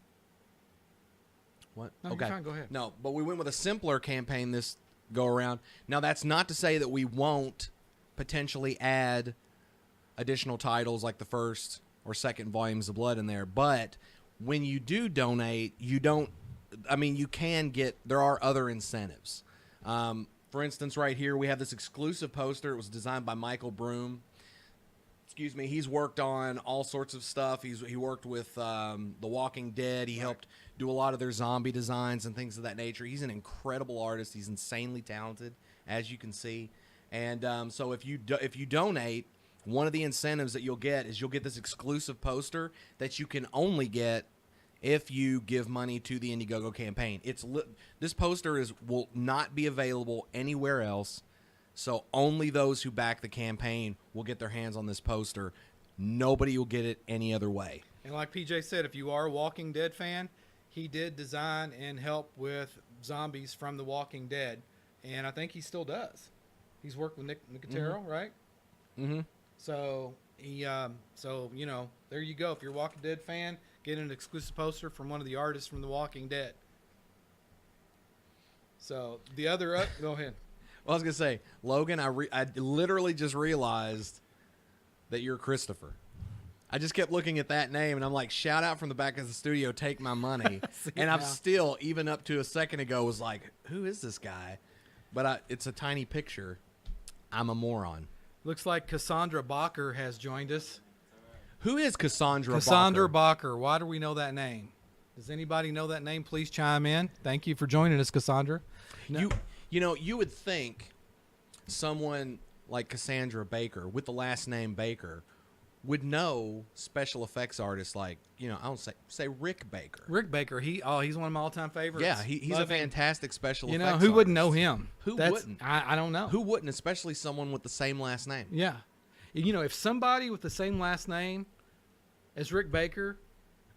No, okay. you're fine. Go ahead. No, but we went with a simpler campaign this go around. Now that's not to say that we won't potentially add additional titles like the first or second Volumes of Blood in there, but when you do donate, you can get, there are other incentives. For instance, right here we have this exclusive poster. It was designed by Michael Broom. Excuse me. He's worked on all sorts of stuff. He worked with The Walking Dead. He helped do a lot of their zombie designs and things of that nature. He's an incredible artist. He's insanely talented, as you can see. And so if you donate, one of the incentives that you'll get is you'll get this exclusive poster that you can only get if you give money to the Indiegogo campaign. This poster will not be available anywhere else, so only those who back the campaign will get their hands on this poster. Nobody will get it any other way. And like PJ said, if you are a Walking Dead fan, he did design and help with zombies from The Walking Dead, and I think he still does. He's worked with Nick Nicotero, right? Mm-hmm. So there you go. If you're a Walking Dead fan, get an exclusive poster from one of the artists from The Walking Dead. So the other, go ahead. Well, I was gonna say, Logan, I literally just realized that you're Christopher. I just kept looking at that name, and I'm like, shout out from the back of the studio, take my money. And I'm still, even up to a second ago, was like, who is this guy? But it's a tiny picture. I'm a moron. Looks like Cassandra Bacher has joined us. Who is Cassandra Bacher? Cassandra Bacher. Why do we know that name? Does anybody know that name? Please chime in. Thank you for joining us, Cassandra. No. You would think someone like Cassandra Baker with the last name Baker would know special effects artists like, I don't say Rick Baker. Rick Baker, he's one of my all-time favorites. Yeah, he's a fantastic special effects artist. Who wouldn't know him? Who wouldn't? I don't know. Who wouldn't, especially someone with the same last name? Yeah. If somebody with the same last name as Rick Baker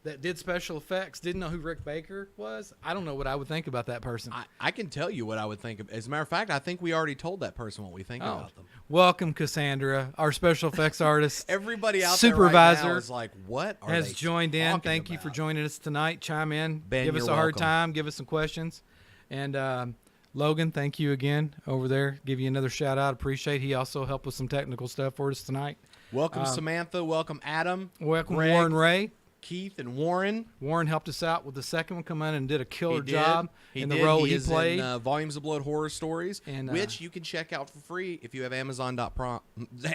that did special effects didn't know who Rick Baker was, I don't know what I would think about that person. I can tell you what I would think of. As a matter of fact, I think we already told that person what we think about them. Welcome, Cassandra, our special effects artist. Everybody out supervisor there right now is like, what are has they joined in. talking Thank you about? for joining us tonight. Chime in, Ben, give us you're a hard welcome. time, give us some questions. And Logan, thank you again over there. Give you another shout out. Appreciate. He also helped with some technical stuff for us tonight. Welcome, Samantha. Welcome, Adam. Welcome, Greg, Warren Ray. Keith, and Warren. Warren helped us out with the second one. Come in and did a killer He did. job He in did. the role he is played. in Volumes of Blood Horror Stories, And, which you can check out for free if you have Amazon.Prime.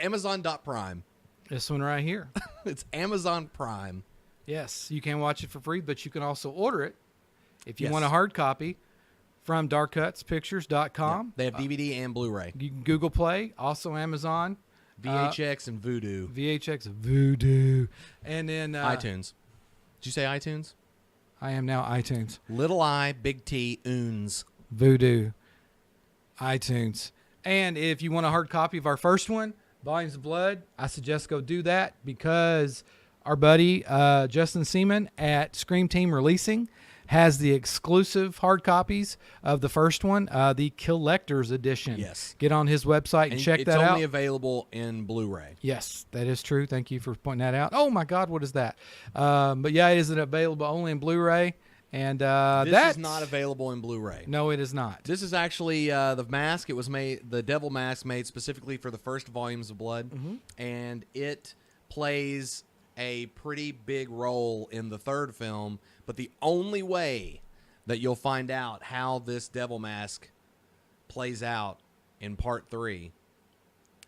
Amazon.Prime. This one right here. It's Amazon Prime. Yes, you can watch it for free, but you can also order it if you Yes. want a hard copy from darkcutspictures.com. They have DVD and Blu-ray. You can Google Play, also Amazon. VHX and Vudu. VHX, Voodoo. And then iTunes. Did you say iTunes? I am now iTunes. Little I, big T, Oons. Voodoo. iTunes. And if you want a hard copy of our first one, Volumes of Blood, I suggest go do that because our buddy Justin Seaman at Scream Team Releasing has the exclusive hard copies of the first one, the Collector's Edition. Yes. Get on his website and check that out. It's only available in Blu-ray. Yes, that is true. Thank you for pointing that out. Oh, my God, what is that? But, yeah, it isn't available only in Blu-ray. And This is not available in Blu-ray. No, it is not. This is actually the mask. It was made, the devil mask made specifically for the first Volumes of Blood. And it plays a pretty big role in the third film. But the only way that you'll find out how this devil mask plays out in part 3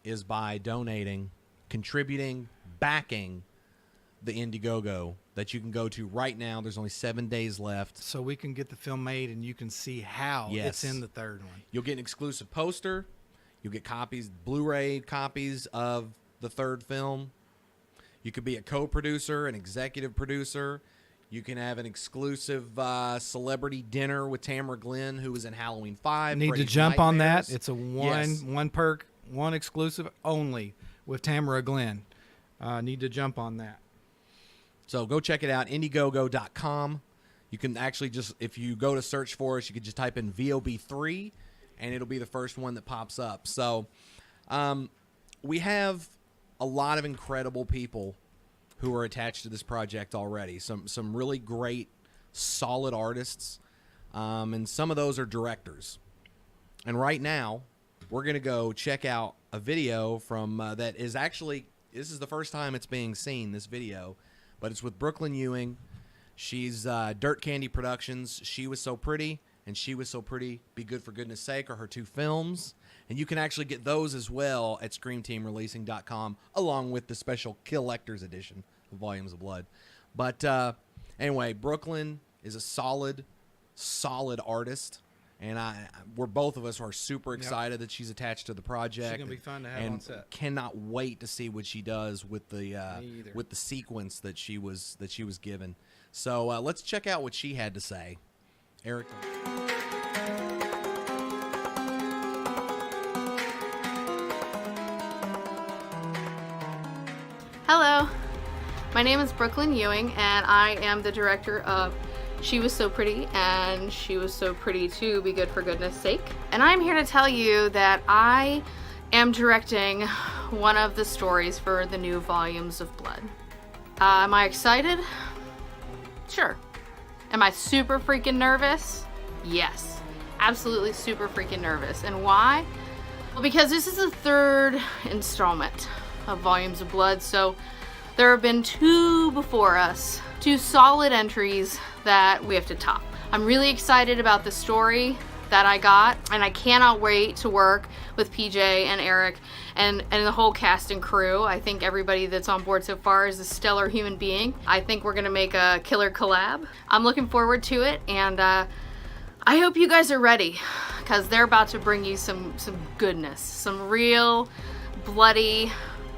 is by donating, contributing, backing the Indiegogo that you can go to right now. There's only 7 days left. So we can get the film made and you can see how it's in the third one. You'll get an exclusive poster. You'll get copies, Blu-ray copies of the third film. You could be a co-producer, an executive producer. You can have an exclusive celebrity dinner with Tamara Glenn, who was in Halloween 5. Need to Freddy's jump on Nightmares. that. It's a Yes. one perk, one exclusive only with Tamara Glenn. Need to jump on that. So go check it out, Indiegogo.com. You can actually just, if you go to search for us, you can just type in VOB3, and it'll be the first one that pops up. So we have a lot of incredible people who are attached to this project already. Some really great, solid artists, and some of those are directors. And right now, we're going to go check out a video from that is actually, this is the first time it's being seen, this video, but it's with Brooklyn Ewing. She's Dirt Candy Productions. She Was So Pretty, and She Was So Pretty, Be Good for Goodness Sake are her two films. And you can actually get those as well at ScreamTeamReleasing.com, along with the special Collector's Edition of Volumes of Blood. But anyway, Brooklyn is a solid artist. And we're both of us are super excited that she's attached to the project. She's gonna be fun to have and on set. Cannot wait to see what she does with the Me either. with the sequence that she was given. So let's check out what she had to say. Eric. Hello, my name is Brooklyn Ewing, and I am the director of She Was So Pretty and She Was So Pretty Too, Be Good for Goodness Sake. And I'm here to tell you that I am directing one of the stories for the new Volumes of Blood. Am I excited? Sure. Am I super freaking nervous? Yes. Absolutely super freaking nervous. And why? Well, because this is the third installment of Volumes of Blood, so there have been two before us, two solid entries that we have to top. I'm really excited about the story that I got, and I cannot wait to work with PJ and Eric and the whole cast and crew. I think everybody that's on board so far is a stellar human being. I think we're gonna make a killer collab. I'm looking forward to it, and I hope you guys are ready, because they're about to bring you some goodness, some real bloody,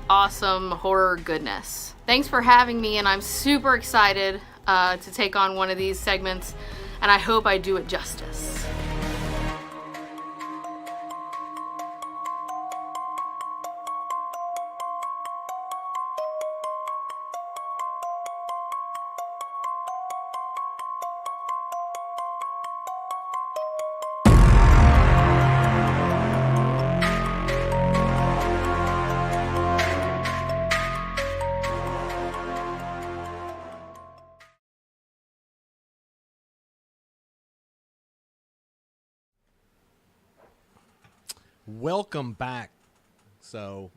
awesome horror goodness. Thanks for having me, and I'm super excited to take on one of these segments, and I hope I do it justice. Welcome back. So,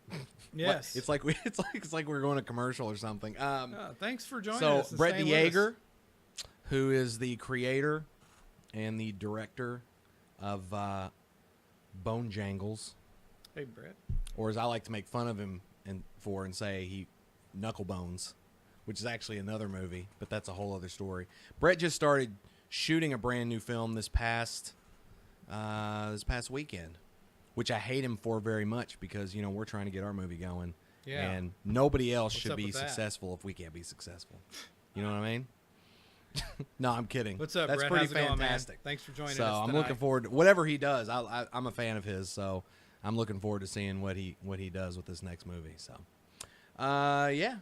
Yes. it's like we're going to commercial or something. Thanks for joining so us. and Brett staying with us. Yeager, who is the creator and the director of Bone Jangles, Hey, Brett. or as I like to make fun of him and say he Knuckle Bones, which is actually another movie, but that's a whole other story. Brett just started shooting a brand new film this past weekend, which I hate him for very much because we're trying to get our movie going, and nobody else should be successful if we can't be successful. You know what I mean? No, I'm kidding. What's up, That's Brett? pretty How's it going, man? fantastic. Thanks for joining so us I'm tonight. looking forward to whatever he does. I'm a fan of his, so I'm looking forward to seeing what he does with this next movie. So, yeah.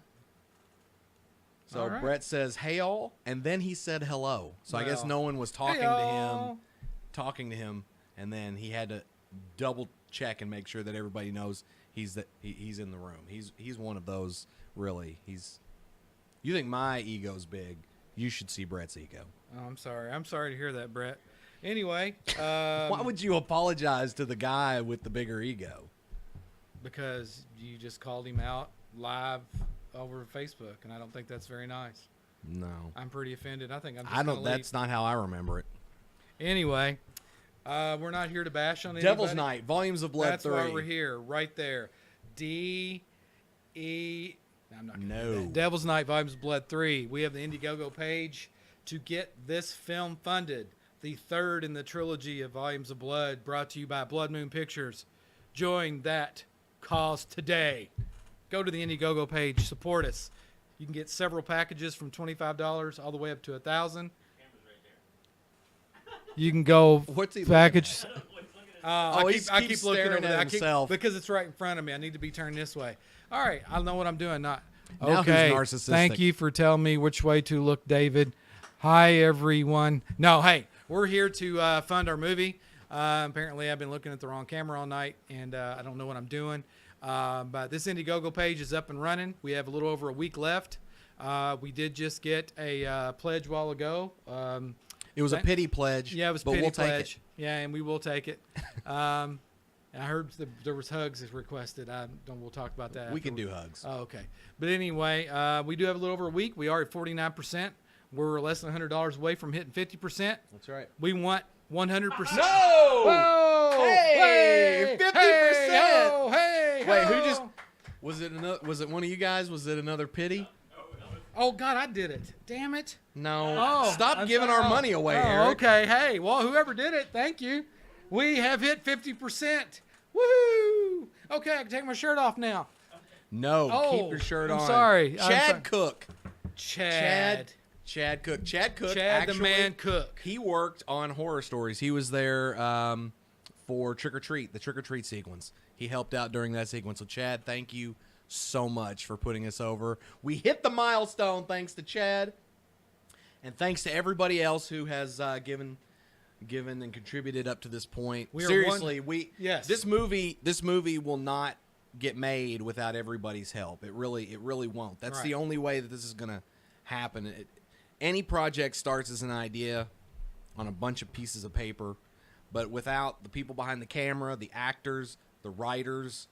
So All right. Brett says, "Hey all," and then he said hello. So I guess Well, no one was talking hey-all. to him, and then he had to double check and make sure that everybody knows he's in the room. He's one of those, really. You think my ego's big? You should see Brett's ego. Oh, I'm sorry. I'm sorry to hear that, Brett. Anyway, Why would you apologize to the guy with the bigger ego? Because you just called him out live over Facebook, and I don't think that's very nice. No, I'm pretty offended. I think I'm just I don't. gonna leave. That's not how I remember it. Anyway, we're not here to bash on Devil's anybody. Night, Volumes of Blood That's 3. why we're here, right there. I'm not gonna do No. that. Devil's Night, Volumes of Blood 3. We have the Indiegogo page to get this film funded. The third in the trilogy of Volumes of Blood, brought to you by Blood Moon Pictures. Join that cause today. Go to the Indiegogo page, support us. You can get several packages from $25 all the way up to $1,000. You can go What's he package. Oh, I keep looking staring over there. at himself. Because it's right in front of me. I need to be turned this way. All right, I know what I'm doing. Not Now who's okay. narcissistic? Thank you for telling me which way to look, David. Hi, everyone. No, hey, we're here to fund our movie. Apparently, I've been looking at the wrong camera all night, and I don't know what I'm doing. But this Indiegogo page is up and running. We have a little over a week left. We did just get a pledge a while ago. It was a pity pledge. Yeah, it was but pity we'll pledge. take it. Yeah, and we will take it. I heard there was hugs requested. We'll talk about that. We can afterward. do hugs. Oh, okay. But anyway, we do have a little over a week. We are at 49%. We're less than $100 away from hitting 50%. That's right. We want 100%. No! Whoa! Hey! 50%! Hey! Oh, hey! Wait, who oh. just was it? Was it one of you guys? Was it another pity? Oh God, I did it! Damn it! No. Oh, Stop I'm giving sorry. our money away, Oh, Eric. okay. Hey, well, whoever did it, thank you. We have hit 50%. Woohoo! Okay, I can take my shirt off now. No, Oh, keep your shirt I'm on. sorry. I'm Chad sorry. Cook. Chad Cook. Chad Cook. Chad the actually, Man Cook. He worked on Horror Stories. He was there for Trick or Treat, the Trick or Treat sequence. He helped out during that sequence. So, Chad, thank you so much for putting us over. We hit the milestone thanks to Chad. And thanks to everybody else who has given and contributed up to this point. We are Seriously, Yes. this movie will not get made without everybody's help. It really won't. That's the Right. only way that this is going to happen. Any project starts as an idea on a bunch of pieces of paper, but without the people behind the camera, the actors, the writers,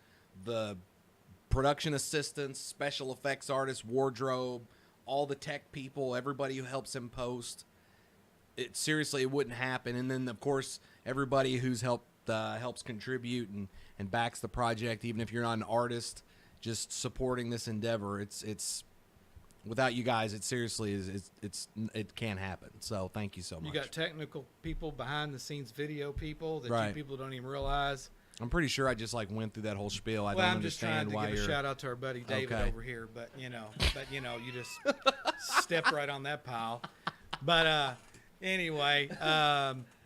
the production assistants, special effects artists, wardrobe, all the tech people, everybody who helps him post, it wouldn't happen. And then of course everybody who's helps contribute and backs the project, even if you're not an artist, just supporting this endeavor. It's without you guys, it can't happen. So thank you so much. You got technical people, behind the scenes video people that Right. you people don't even realize. I'm pretty sure I just went through that whole spiel. I Well, don't I'm just trying understand to why give a you're. shout out to our buddy David Okay. over here, but you just stepped right on that pile. But anyway,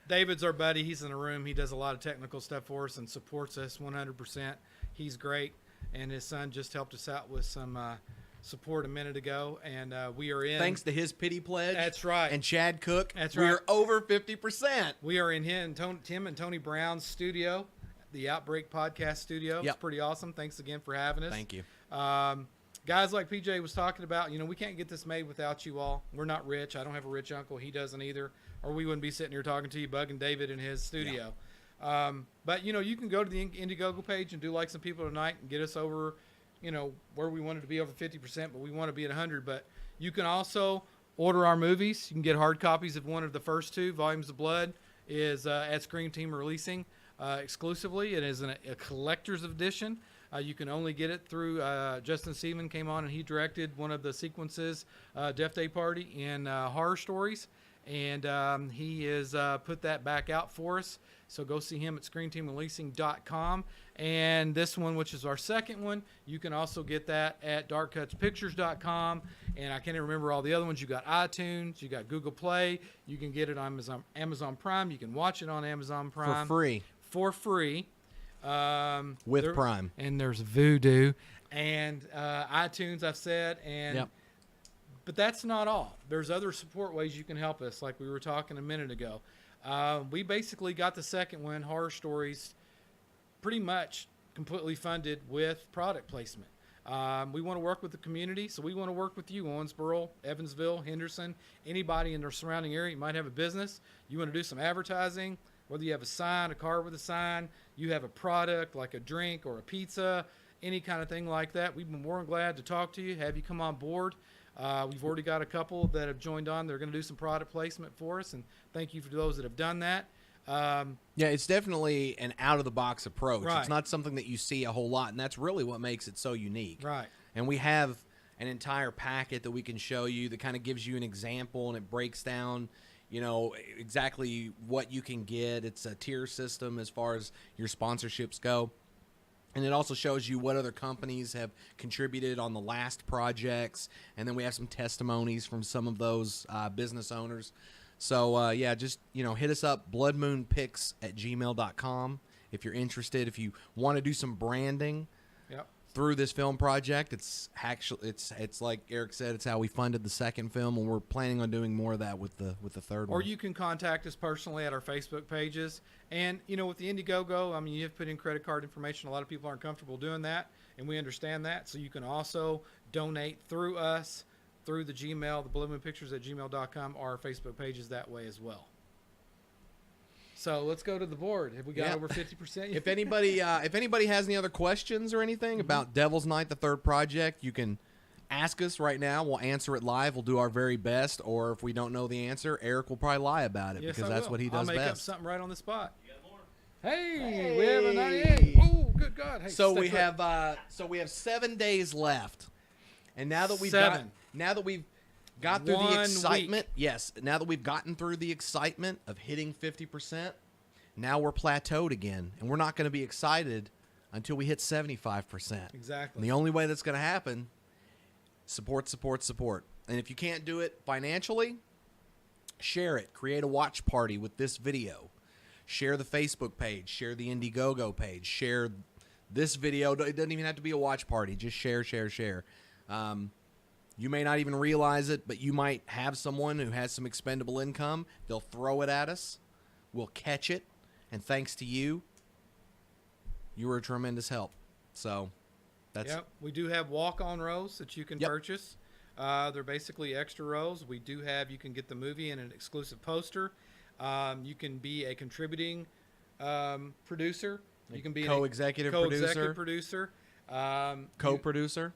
David's our buddy. He's in the room. He does a lot of technical stuff for us and supports us 100%. He's great, and his son just helped us out with some support a minute ago, and we are in. Thanks to his pity pledge. That's right. And Chad Cook. That's We're right. over 50%. We are in Tim and Tony Brown's studio, the Outbreak Podcast studio. It's Yep. pretty awesome. Thanks again for having us. Thank you. Guys like PJ was talking about, we can't get this made without you all. We're not rich. I don't have a rich uncle. He doesn't either. Or we wouldn't be sitting here talking to you, bugging David in his studio. But you can go to the Indiegogo page and do like some people tonight and get us over, where we wanted to be over 50%, but we want to be at 100. But you can also order our movies. You can get hard copies of one of the first two. Volumes of Blood is at Scream Team releasing exclusively. It is a collector's edition. You can only get it through Justin Seaman came on and he directed one of the sequences, Death Day Party in Horror Stories. And he has put that back out for us. So go see him at screenteamreleasing.com. And this one, which is our second one, you can also get that at darkcutspictures.com. And I can't even remember all the other ones. You got iTunes, you got Google Play, you can get it on Amazon Prime, you can watch it on Amazon Prime for free. With Prime. And there's Vudu and iTunes, I've said. And but that's not all. There's other support ways you can help us, like we were talking a minute ago. We basically got the second one, Horror Stories, pretty much completely funded with product placement. We want to work with the community, so we want to work with you, Owensboro, Evansville, Henderson, anybody in their surrounding area. You might have a business. You want to do some advertising, whether you have a sign, a car with a sign, you have a product like a drink or a pizza, any kind of thing like that. We've been more than glad to talk to you, have you come on board. We've already got a couple that have joined on. They're going to do some product placement for us, and thank you for those that have done that. Yeah, it's definitely an out-of-the-box approach. Right. It's not something that you see a whole lot, and that's really what makes it so unique. Right. And we have an entire packet that we can show you that kind of gives you an example, and it breaks down, exactly what you can get. It's a tier system as far as your sponsorships go. And it also shows you what other companies have contributed on the last projects. And then we have some testimonies from some of those business owners. So, just, hit us up, bloodmoonpics@gmail.com if you're interested. If you want to do some branding through this film project, it's like Eric said, it's how we funded the second film, and we're planning on doing more of that with the third one. Or you can contact us personally at our Facebook pages. And, with the Indiegogo, you have put in credit card information. A lot of people aren't comfortable doing that, and we understand that. So you can also donate through us, through the Gmail, the bloodmoonpictures@gmail.com, or our Facebook pages that way as well. So let's go to the board. Have we got over 50% yet? If anybody has any other questions or anything about Devil's Night, the third project, you can ask us right now. We'll answer it live. We'll do our very best. Or if we don't know the answer, Eric will probably lie about it because that's what he does I'll make up best. something right on the spot. Hey, we have a 98. Oh, good God! Hey, so we have 7 days left, and now that we've got through the excitement, now that we've gotten through the excitement of hitting 50%, now we're plateaued again, and we're not going to be excited until we hit 75%. Exactly. And the only way that's going to happen, support. And if you can't do it financially, share it. Create a watch party with this video. Share the Facebook page. Share the Indiegogo page. Share this video. It doesn't even have to be a watch party. Just share. You may not even realize it, but you might have someone who has some expendable income. They'll throw it at us. We'll catch it. And thanks to you, you were a tremendous help. So that's... Yep. We do have walk-on rows that you can purchase. They're basically extra rows. We do have, you can get the movie and an exclusive poster. You can be a contributing producer. You can be co-executive producer. Co-producer.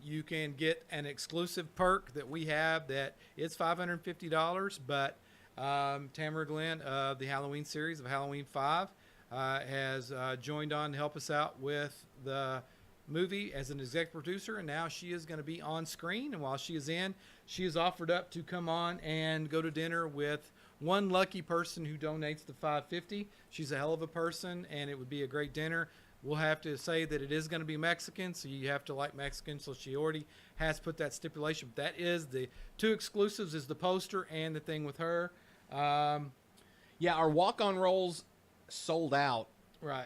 You can get an exclusive perk that we have that is $550, but Tamara Glenn of the Halloween series of Halloween 5 has joined on to help us out with the movie as an executive producer, and now she is going to be on screen. And while she is in, she is offered up to come on and go to dinner with one lucky person who donates the $550. She's a hell of a person, and it would be a great dinner. We'll have to say that it is going to be Mexican, so you have to like Mexican. So she already has put that stipulation. That is the two exclusives: is the poster and the thing with her. Our walk-on rolls sold out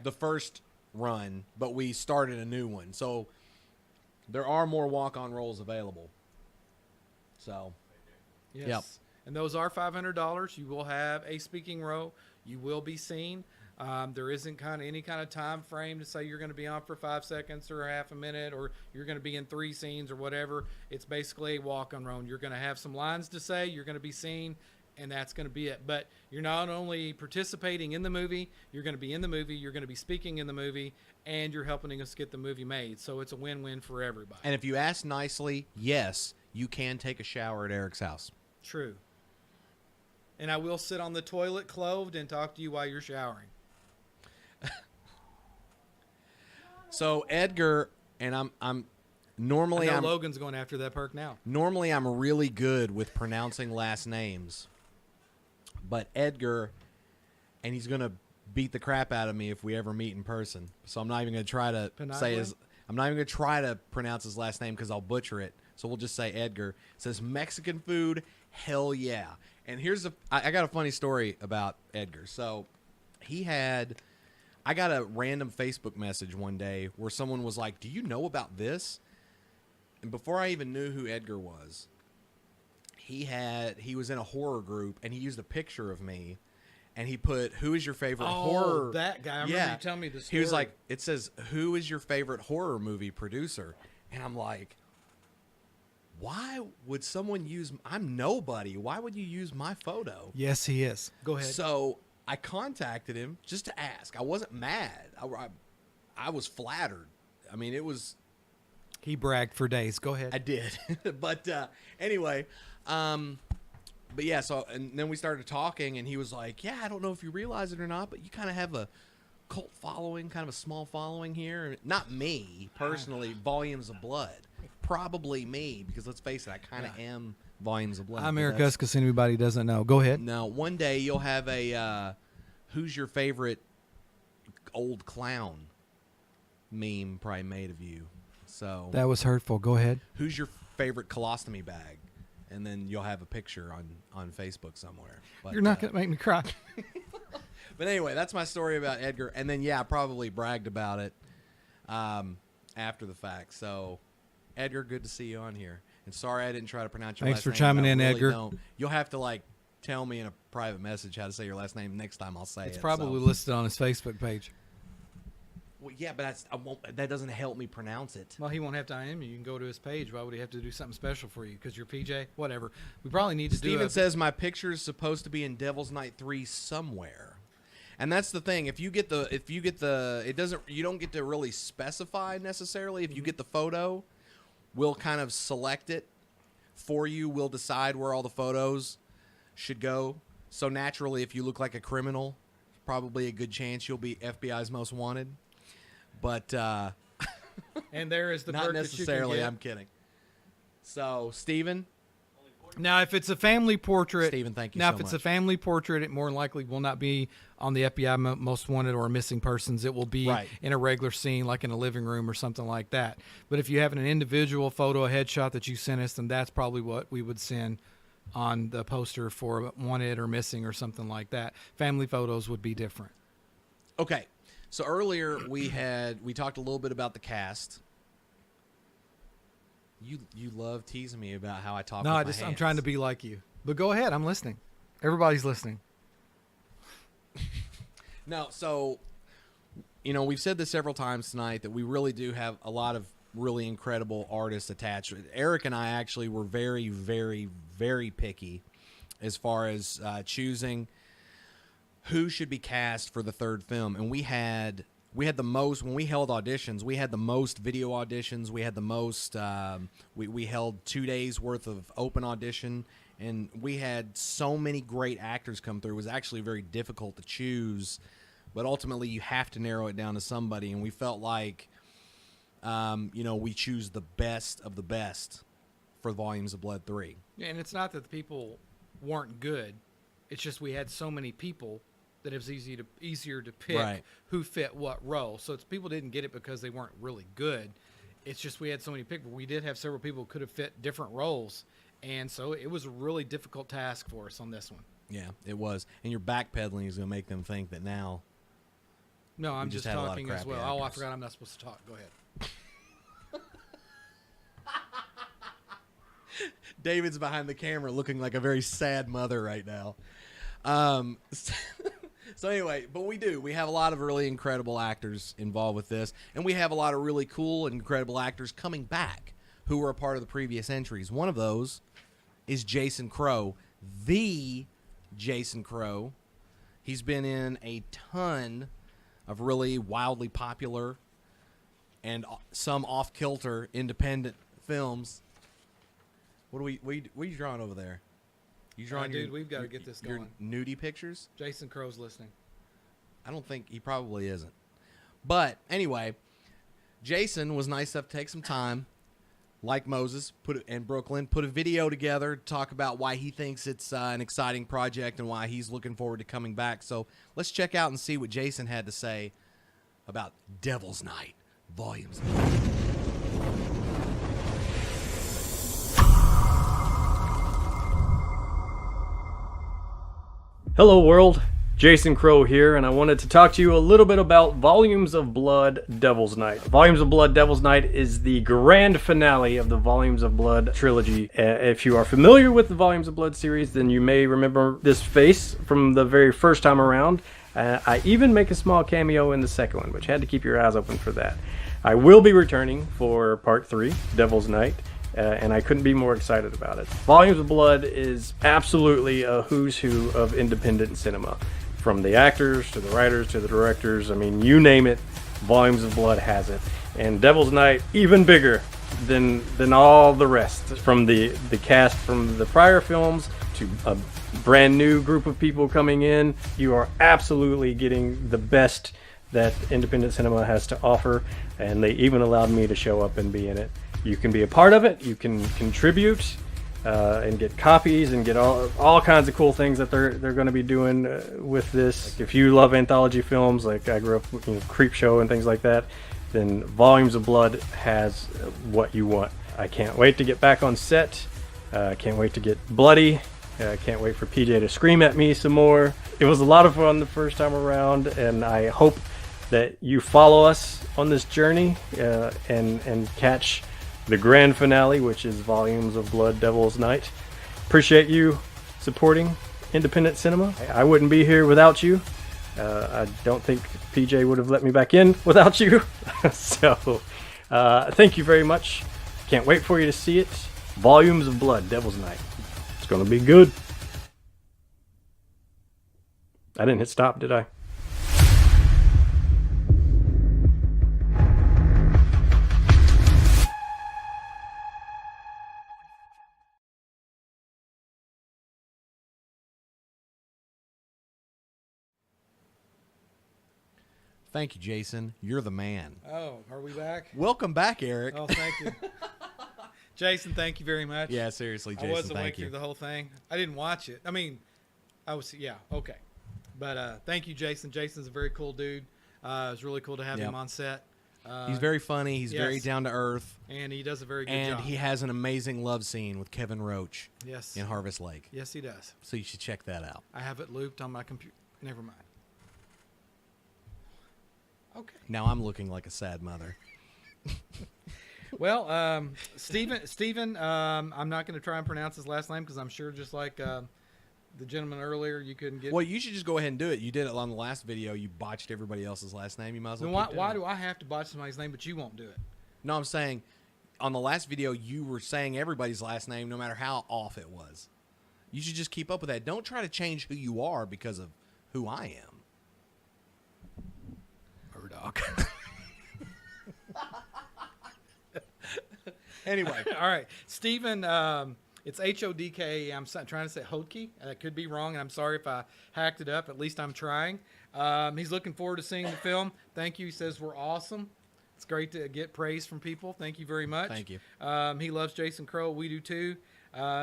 the first run, but we started a new one. So there are more walk-on rolls available. So, yes. And those are $500. You will have a speaking role. You will be seen. There isn't any kind of time frame to say you're going to be on for 5 seconds or half a minute, or you're going to be in 3 scenes or whatever. It's basically a walk-on role. You're going to have some lines to say. You're going to be seen, and that's going to be it. But you're not only participating in the movie, you're going to be in the movie, you're going to be speaking in the movie, and you're helping us get the movie made. So it's a win-win for everybody. And if you ask nicely, yes, you can take a shower at Eric's house. True. And I will sit on the toilet clothed and talk to you while you're showering. So Edgar, and I'm normally I know Logan's going after that perk now. Normally I'm really good with pronouncing last names, but Edgar, and he's gonna beat the crap out of me if we ever meet in person. So I'm not even gonna try to say his. I'm not even gonna try to pronounce his last name because I'll butcher it. So we'll just say Edgar. It says Mexican food, hell yeah. And here's I got a funny story about Edgar. So I got a random Facebook message one day where someone was like, "Do you know about this?" And before I even knew who Edgar was, he was in a horror group, and he used a picture of me, and he put, "Who is your favorite horror?" Oh, that guy. I remember you telling me this story. He was like, it says, "Who is your favorite horror movie producer?" And I'm like, why would someone use? I'm nobody. Why would you use my photo? Yes, he is. Go ahead. So I contacted him just to ask. I wasn't mad. I was flattered. I mean, it was. He bragged for days. Go ahead. I did. But anyway, but yeah, so, and then we started talking, and he was like, "Yeah, I don't know if you realize it or not, but you kind of have a cult following, kind of a small following here. Not me, personally, Volumes of Blood. Probably me, because let's face it, I kind of am Volumes of Blood." I'm Eric Huskisson, anybody doesn't know. Go ahead. Now, one day you'll have a who's your favorite old clown meme probably made of you. So that was hurtful. Go ahead. Who's your favorite colostomy bag? And then you'll have a picture on Facebook somewhere. But, you're not going to make me cry. But anyway, that's my story about Edgar. And then, yeah, I probably bragged about it after the fact. So, Edgar, good to see you on here. And sorry I didn't try to pronounce your last name. Thanks for chiming in, really Edgar. Don't. You'll have to, tell me in a private message how to say your last name. Next time I'll say it. It's probably listed on his Facebook page. Well, yeah, but that doesn't help me pronounce it. Well, he won't have to IM you. You can go to his page. Why would he have to do something special for you? Because you're PJ? Whatever. We probably need to Steven says my picture is supposed to be in Devil's Night 3 somewhere. And that's the thing. You don't get to really specify necessarily. If you get the photo, we'll kind of select it for you. We'll decide where all the photos should go. So naturally, if you look like a criminal, probably a good chance you'll be FBI's most wanted. But and there is the not perk necessarily. That you can get. I'm kidding. So, Steven. Now, if it's a family portrait, Steven, thank you. Now, so if it's much. a family portrait, it more than likely will not be on the FBI most wanted or missing persons. It will be in a regular scene, like in a living room or something like that. But if you have an individual photo, a headshot that you sent us, then that's probably what we would send on the poster for wanted or missing or something like that. Family photos would be different. Okay. So earlier we talked a little bit about the cast. You love teasing me about how I talk. No, with my hands. I'm trying to be like you. But go ahead, I'm listening. Everybody's listening. No, so we've said this several times tonight that we really do have a lot of really incredible artists attached. Eric and I actually were very, very, very picky as far as choosing who should be cast for the third film, and we had the most when we held auditions. We had the most video auditions. We had the most. We held 2 days worth of open audition, and we had so many great actors come through. It was actually very difficult to choose, but ultimately you have to narrow it down to somebody, and we felt like, we choose the best of the best for Volumes of Blood 3. Yeah, and it's not that the people weren't good. It's just we had so many people that it was easier to pick who fit what role. So people didn't get it because they weren't really good. It's just we had so many people. We did have several people who could have fit different roles. And so it was a really difficult task for us on this one. Yeah, it was. And your backpedaling is going to make them think that now. No, I'm just talking as well. Actors. Oh, I forgot I'm not supposed to talk. Go ahead. David's behind the camera looking like a very sad mother right now. So anyway, but we have a lot of really incredible actors involved with this, and we have a lot of really cool and incredible actors coming back who were a part of the previous entries. One of those is Jason Crow, the Jason Crow. He's been in a ton of really wildly popular and some off-kilter independent films. What are you drawing over there? You drawing dude, we've got to get this your going. nudie pictures? Jason Crow's listening. I don't think he probably isn't. But anyway, Jason was nice enough to take some time, like Moses and Brooklyn, put a video together to talk about why he thinks it's an exciting project and why he's looking forward to coming back. So let's check out and see what Jason had to say about Devil's Night Volumes. Hello world, Jason Crow here, and I wanted to talk to you a little bit about Volumes of Blood Devil's Night. Volumes of Blood Devil's Night is the grand finale of the Volumes of Blood trilogy. If you are familiar with the Volumes of Blood series, then you may remember this face from the very first time around. I even make a small cameo in the second one, which had to keep your eyes open for that. I will be returning for part 3, Devil's Night. And I couldn't be more excited about it. Volumes of Blood is absolutely a who's who of independent cinema. From the actors, to the writers, to the directors, I mean, you name it, Volumes of Blood has it. And Devil's Night, even bigger than all the rest. From the cast from the prior films, to a brand new group of people coming in, you are absolutely getting the best that independent cinema has to offer. And they even allowed me to show up and be in it. You can be a part of it, you can contribute and get copies and get all kinds of cool things that they're going to be doing with this. Like if you love anthology films, like I grew up with Creep Show and things like that, then Volumes of Blood has what you want. I can't wait to get back on set. Can't wait to get bloody. Can't wait for PJ to scream at me some more. It was a lot of fun the first time around, and I hope that you follow us on this journey and catch the grand finale, which is Volumes of Blood Devil's Night. Appreciate you supporting independent cinema. I wouldn't be here without you. I don't think PJ would have let me back in without you. So thank you very much. Can't wait for you to see it. Volumes of Blood Devil's Night. It's gonna be good. I didn't hit stop, did I? Thank you, Jason. You're the man. Oh, are we back? Welcome back, Eric. Oh, thank you. Jason, thank you very much. Yeah, seriously, Jason, I was awake thank you. through the whole thing. I didn't watch it. I mean, yeah, okay. But thank you, Jason. Jason's a very cool dude. It was really cool to have him on set. He's very funny. He's very down to earth. And he does a very good job. And he has an amazing love scene with Kevin Roach in Harvest Lake. Yes, he does. So you should check that out. I have it looped on my computer. Never mind. Okay. Now I'm looking like a sad mother. Well, Stephen, I'm not going to try and pronounce his last name because I'm sure just like the gentleman earlier, you couldn't get. Well, you should just go ahead and do it. You did it on the last video. You botched everybody else's last name. You might as well. Then why do I have to botch somebody's name, but you won't do it? No, I'm saying on the last video, you were saying everybody's last name no matter how off it was. You should just keep up with that. Don't try to change who you are because of who I am. Murdoch. Anyway, all right, Stephen. It's Hodka. I'm trying to say Hodke. That could be wrong, and I'm sorry if I hacked it up. At least I'm trying. He's looking forward to seeing the film. Thank you. He says we're awesome. It's great to get praise from people. Thank you very much. Thank you. He loves Jason Crow. We do too.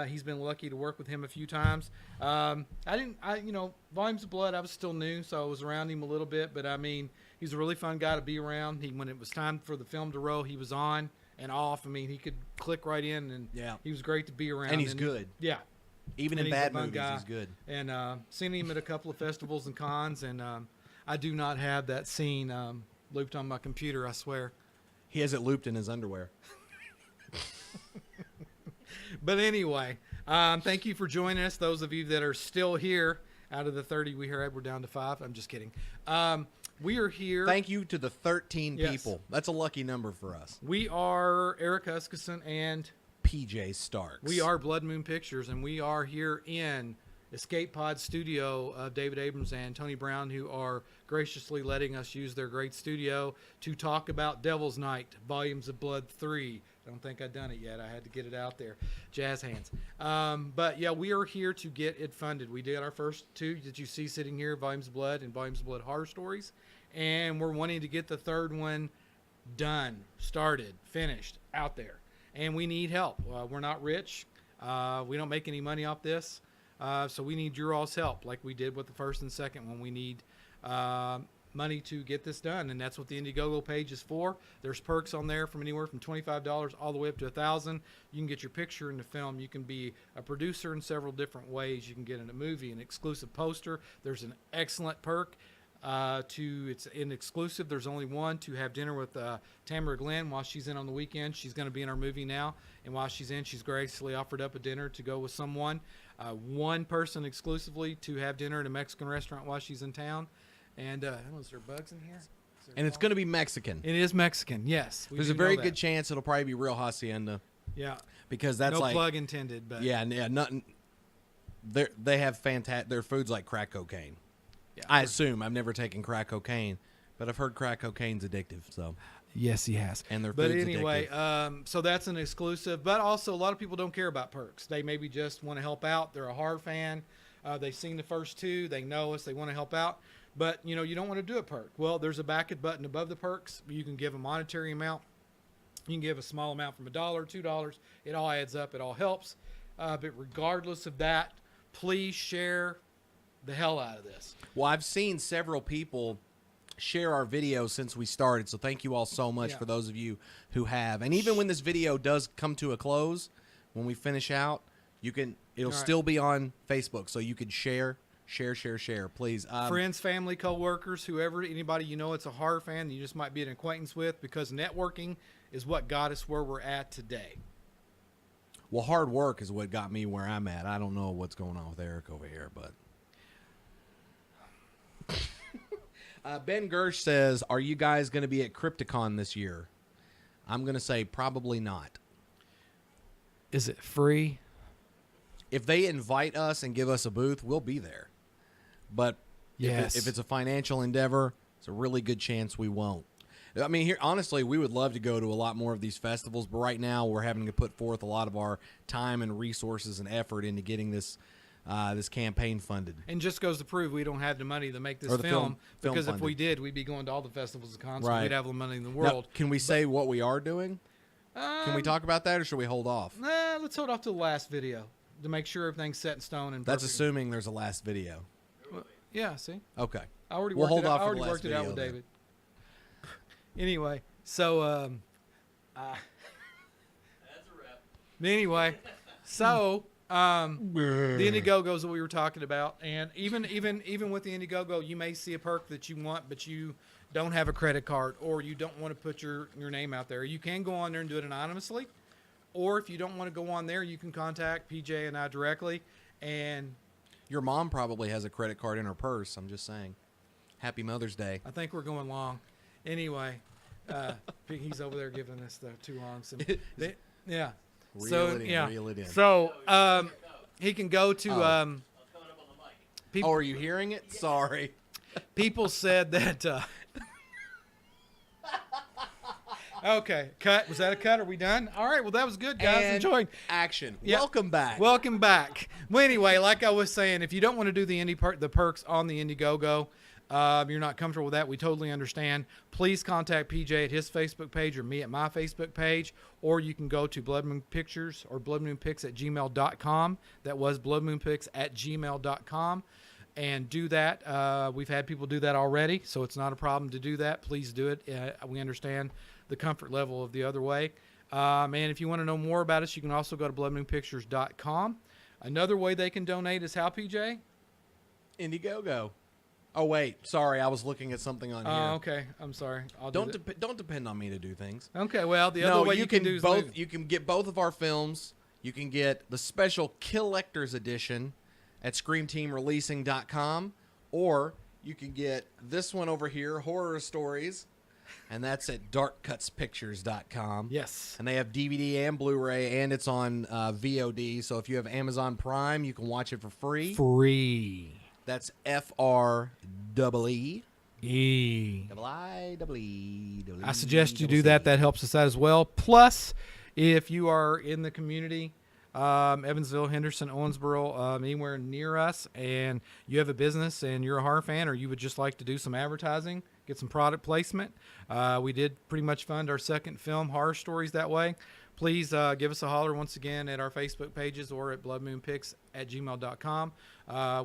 He's been lucky to work with him a few times. Volumes of Blood, I was still new, so I was around him a little bit. But I mean, he's a really fun guy to be around. When it was time for the film to roll, he was on and off. I mean, he could click right in, and he was great to be around. And he's good. Yeah. Even in bad movies, he's good. And seen him at a couple of festivals and cons, and I do not have that scene looped on my computer, I swear. He has it looped in his underwear. But anyway, thank you for joining us. Those of you that are still here, out of the 30 we had, we're down to 5. I'm just kidding. We are here. Thank you to the 13 people. That's a lucky number for us. We are Eric Huskisson and PJ Starks. We are Blood Moon Pictures, and we are here in Escape Pod Studio of David Abrams and Tony Brown, who are graciously letting us use their great studio to talk about Devil's Night, Volumes of Blood 3. I don't think I've done it yet. I had to get it out there. Jazz hands. But yeah, we are here to get it funded. We did our first 2 that you see sitting here, Volumes of Blood and Volumes of Blood Horror Stories. And we're wanting to get the 3rd one done, started, finished, out there. And we need help. We're not rich. We don't make any money off this. So we need your all's help, like we did with the 1st and 2nd one. We need money to get this done, and that's what the Indiegogo page is for. There's perks on there from anywhere from $25 all the way up to $1,000. You can get your picture in the film. You can be a producer in several different ways. You can get in a movie, an exclusive poster. There's an excellent perk. It's an exclusive. There's only one, to have dinner with Tamara Glenn while she's in on the weekend. She's going to be in our movie now, and while she's in, she's graciously offered up a dinner to go with someone. One person exclusively to have dinner at a Mexican restaurant while she's in town. And is there bugs in here? And it's going to be Mexican. It is Mexican, yes. There's a very good chance it'll probably be real hacienda. Yeah, because that's no like plug intended. But yeah, nothing. They have fantastic. Their food's like crack cocaine. Yeah, I assume. I've never taken crack cocaine, but I've heard crack cocaine's addictive. So yes, he has. And their but food's anyway, addictive. So that's an exclusive. But also, a lot of people don't care about perks. They maybe just want to help out. They're a horror fan. They've seen the first 2. They know us. They want to help out. But, you don't want to do a perk. Well, there's a back it button above the perks. You can give a monetary amount. You can give a small amount from $1, $2. It all adds up. It all helps. But regardless of that, please share the hell out of this. Well, I've seen several people share our videos since we started, so thank you all so much for those of you who have. And even when this video does come to a close, when we finish out, it'll still be on Facebook, so you can share, please. Friends, family, co-workers, whoever, anybody it's a horror fan you just might be an acquaintance with, because networking is what got us where we're at today. Well, hard work is what got me where I'm at. I don't know what's going on with Eric over here, but... Ben Gersh says, are you guys going to be at Crypticon this year? I'm going to say probably not. Is it free? If they invite us and give us a booth, we'll be there. But if it's a financial endeavor, it's a really good chance we won't. I mean, here, honestly, we would love to go to a lot more of these festivals, but right now we're having to put forth a lot of our time and resources and effort into getting this campaign funded. And just goes to prove we don't have the money to make this Or the film because funded. if we did, we'd be going to all the festivals and concerts. Right. We'd have all the money in the Now, world. can we say what we are doing? Can we talk about that, or should we hold off? Let's hold off to the last video to make sure everything's set in stone. And That's perfect. assuming there's a last video. Well, yeah, see? Okay. I already We'll worked hold it out. off I for already the last worked it out video with then. David. Anyway, so That's a wrap. anyway, so the Indiegogos that we were talking about, and even with the Indiegogo, you may see a perk that you want, but you don't have a credit card, or you don't want to put your name out there. You can go on there and do it anonymously, or if you don't want to go on there, you can contact PJ and I directly. And your mom probably has a credit card in her purse. I'm just saying. Happy Mother's Day. I think we're going long. Anyway, he's over there giving us the too long. Yeah. Reel it in. So he can go to. People, are you hearing it? Sorry. People said that. Okay, cut. Was that a cut? Are we done? All right. Well, that was good, guys. And Enjoying action. Yeah. Welcome back. Welcome back. Well, anyway, like I was saying, if you don't want to do the perks on the Indiegogo, you're not comfortable with that, we totally understand. Please contact PJ at his Facebook page or me at my Facebook page, or you can go to Blood Moon Pictures or bloodmoonpics@gmail.com. That was bloodmoonpics@gmail.com. And do that. We've had people do that already, so it's not a problem to do that. Please do it. We understand the comfort level of the other way. And if you want to know more about us, you can also go to bloodmoonpictures.com. Another way they can donate is how, PJ? Indiegogo. Oh, wait. Sorry, I was looking at something on here. Oh, okay. I'm sorry. Don't depend on me to do things. Okay, well, the other way you can do is both. You can get both of our films. You can get the special Collector's Edition at ScreamTeamReleasing.com, or you can get this one over here, Horror Stories, and that's at darkkutspictures.com. Yes. And they have DVD and Blu-ray, and it's on VOD. So if you have Amazon Prime, you can watch it for free. Free. That's FREE. E. I I suggest you do that. That helps us out as well. Plus, if you are in the community, Evansville, Henderson, Owensboro, anywhere near us, and you have a business and you're a horror fan, or you would just like to do some advertising, get some product placement, we did pretty much fund our second film, Horror Stories, that way. Please give us a holler once again at our Facebook pages or at bloodmoonpics@gmail.com.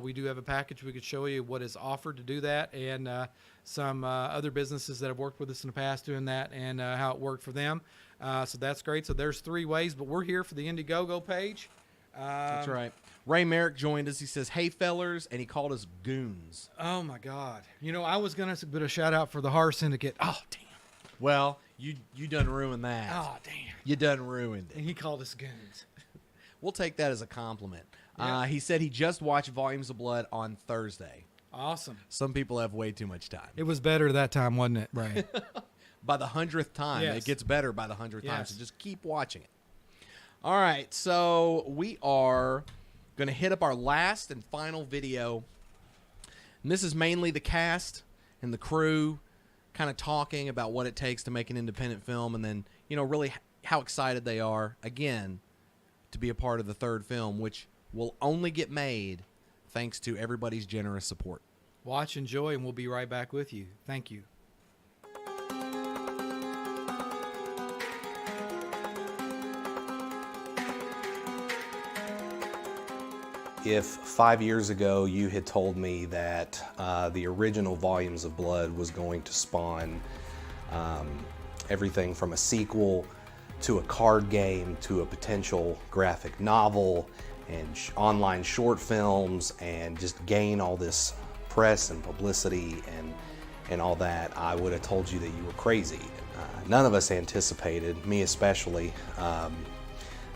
We do have a package. We could show you what is offered to do that, and some other businesses that have worked with us in the past doing that, and how it worked for them. So that's great. So there's 3 ways, but we're here for the Indiegogo page. That's right. Ray Merrick joined us. He says, "Hey, fellers," and he called us goons. Oh, my God. You know, I was going to put a shout-out for the Horror Syndicate. Oh, damn. Well, you done ruined that. Oh, damn. You done ruined it. And he called us goons. We'll take that as a compliment. Yeah. He said he just watched Volumes of Blood on Thursday. Awesome. Some people have way too much time. It was better that time, wasn't it, Ray? By the 100th time. Yes. It gets better by the 100th time, Yes. so just keep watching it. All right, so we are going to hit up our last and final video. And this is mainly the cast and the crew kind of talking about what it takes to make an independent film, and then, you know, really how excited they are, again, to be a part of the third film, which will only get made thanks to everybody's generous support. Watch, enjoy, and we'll be right back with you. Thank you. If 5 years ago you had told me that the original Volumes of Blood was going to spawn everything from a sequel to a card game to a potential graphic novel and online short films and just gain all this press and publicity and all that, I would have told you that you were crazy. None of us anticipated, me especially,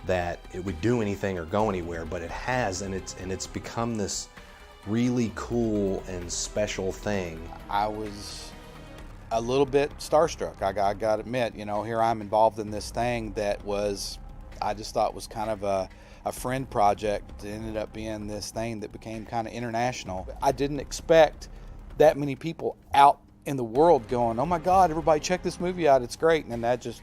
that it would do anything or go anywhere, but it has, and it's become this really cool and special thing. I was a little bit starstruck. I got to admit, you know, here I'm involved in this thing that I just thought was kind of a friend project. It ended up being this thing that became kind of international. I didn't expect that many people out in the world going, "Oh my God, everybody check this movie out, it's great." And I just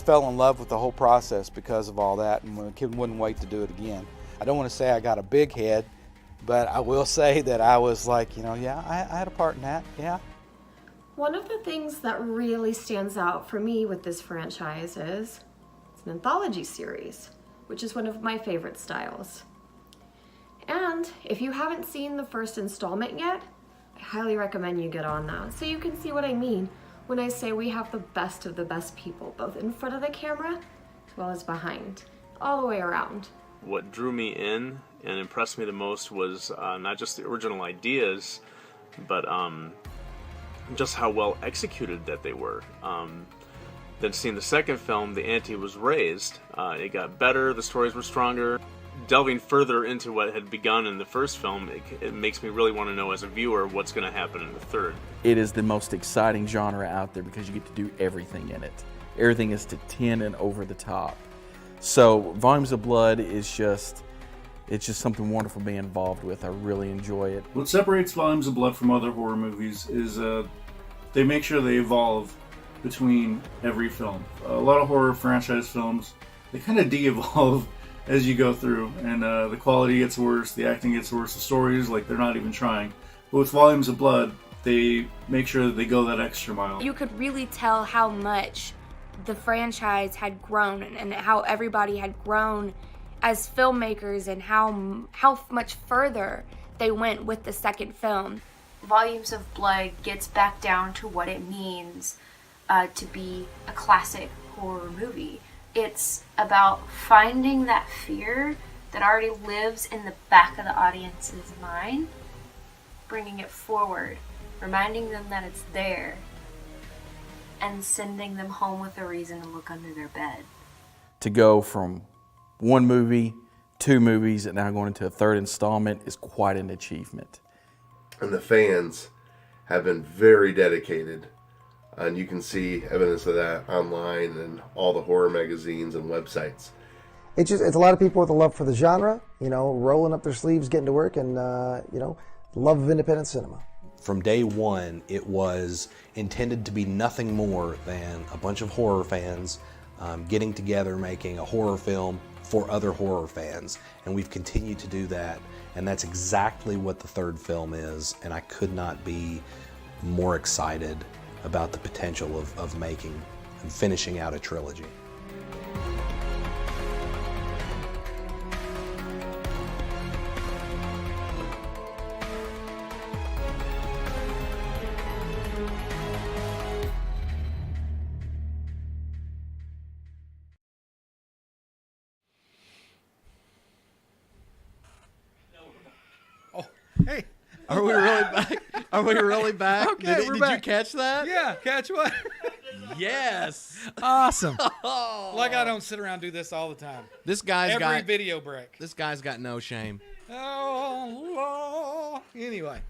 fell in love with the whole process because of all that, and wouldn't wait to do it again. I don't want to say I got a big head, but I will say that I was like, you know, yeah, I had a part in that, yeah. One of the things that really stands out for me with this franchise is it's an anthology series, which is one of my favorite styles. And if you haven't seen the first installment yet, I highly recommend you get on that so you can see what I mean when I say we have the best of the best people, both in front of the camera as well as behind, all the way around. What drew me in and impressed me the most was not just the original ideas, but just how well executed that they were. Then seeing the second film, the ante was raised. It got better, the stories were stronger. Delving further into what had begun in the first film, it makes me really want to know as a viewer what's going to happen in the third. It is the most exciting genre out there because you get to do everything in it. Everything is to 10 and over the top. So Volumes of Blood is just something wonderful being involved with. I really enjoy it. What separates Volumes of Blood from other horror movies is they make sure they evolve between every film. A lot of horror franchise films, they kind of de-evolve as you go through, and the quality gets worse, the acting gets worse, the stories, like, they're not even trying. But with Volumes of Blood, they make sure that they go that extra mile. You could really tell how much the franchise had grown and how everybody had grown as filmmakers and how much further they went with the second film. Volumes of Blood gets back down to what it means to be a classic horror movie. It's about finding that fear that already lives in the back of the audience's mind, bringing it forward, reminding them that it's there, and sending them home with a reason to look under their bed. To go from one movie, 2 movies, and now going into a third installment is quite an achievement. And the fans have been very dedicated And you can see evidence of that online and all the horror magazines and websites. It's a lot of people with a love for the genre, rolling up their sleeves, getting to work, and, love of independent cinema. From day one, it was intended to be nothing more than a bunch of horror fans getting together, making a horror film for other horror fans. And we've continued to do that. And that's exactly what the third film is. And I could not be more excited about the potential of making and finishing out a trilogy. Hey. Are we really back? Are we really back? Okay, did we're you back. catch that? Yeah, catch what? Yes. Awesome. Like I don't sit around and do this all the time. This guy's Every got video break. This guy's got no shame. Oh, anyway.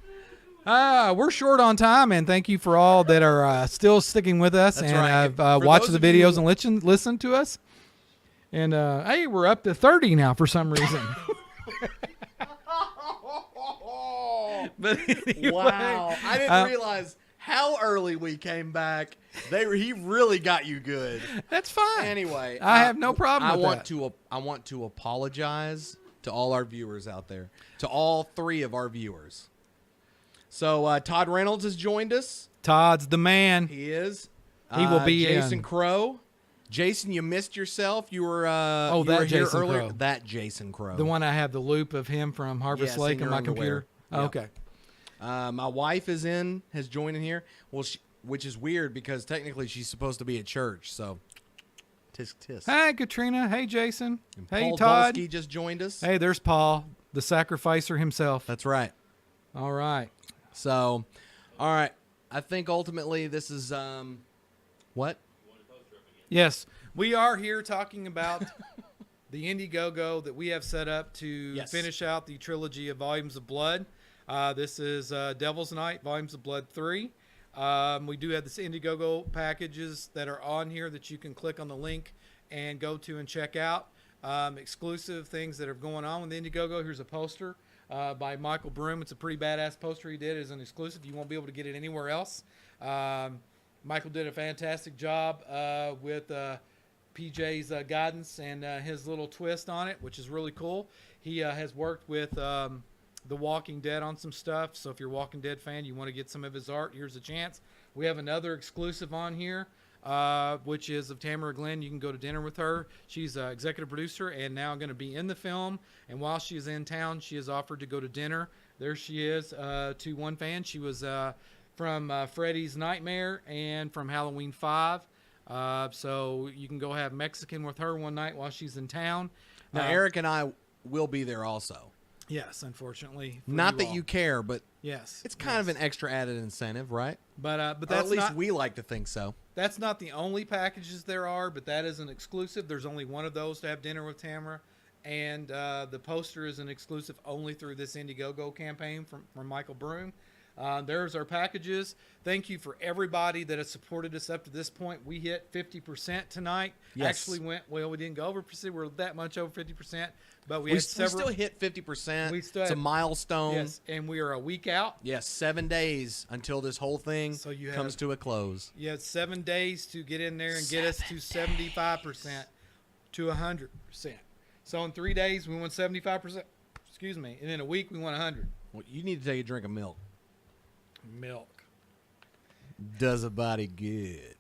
We're short on time, and thank you for all that are still sticking with us. That's and right. have For watched those the of videos you- and listen to us. And hey, we're up to 30 now for some reason. But anyway, Wow. I didn't realize how early we came back. He really got you good. That's fine. Anyway, I have no problem with that. I want to apologize to all our viewers out there, to all 3 of our viewers. So Todd Reynolds has joined us. Todd's the man. He is. He will be Jason in. Crow. Jason, you missed yourself. You were Oh, you that were here Jason earlier. Crow. That Jason Crow. The one I have the loop of him from Harvest Yes, Lake in on your my underwear. computer. Oh, Yep. okay. My wife has joined in here. Well, which is weird because technically she's supposed to be at church. So, tisk tisk. Hey, Katrina. Hey, Jason. Hey, Paul Todd. Dulski just joined us. Hey, there's Paul, the sacrificer himself. That's right. All right. So, all right. I think ultimately this is what? Yes, we are here talking about the Indiegogo that we have set up to finish out the trilogy of Volumes of Blood. This is Devil's Night, Volumes of Blood 3. We do have this Indiegogo packages that are on here that you can click on the link and go to and check out. Exclusive things that are going on with Indiegogo. Here's a poster by Michael Broom. It's a pretty badass poster he did as an exclusive. You won't be able to get it anywhere else. Michael did a fantastic job with PJ's guidance and his little twist on it, which is really cool. He has worked with The Walking Dead on some stuff, so if you're a Walking Dead fan, you want to get some of his art, here's a chance. We have another exclusive on here, which is of Tamara Glenn. You can go to dinner with her. She's an executive producer and now going to be in the film, and while she is in town, she has offered to go to dinner. There she is to one fan. She was from Freddy's Nightmare and from Halloween 5. So you can go have Mexican with her one night while she's in town. Now, Eric and I will be there also. Yes, unfortunately. Not that all. you care, but yes, it's kind of an extra added incentive, right? But Or that's at least not, we like to think so. That's not the only packages there are, but that is an exclusive. There's only one of those to have dinner with Tamara, and the poster is an exclusive only through this Indiegogo campaign from Michael Broom. There's our packages. Thank you for everybody that has supported us up to this point. We hit 50% tonight. Yes. Actually we didn't go over 50%. We're that much over 50%, but We still hit 50%. We still it's a had- milestone. Yes, and we are a week out. Yes, 7 days until this whole thing comes to a close. You have 7 days to get in there and get us to 75% to 100%. So in 3 days, we want 75%. Excuse me. And in a week, we want 100. Well, you need to take a drink of milk. Milk. Does a body good.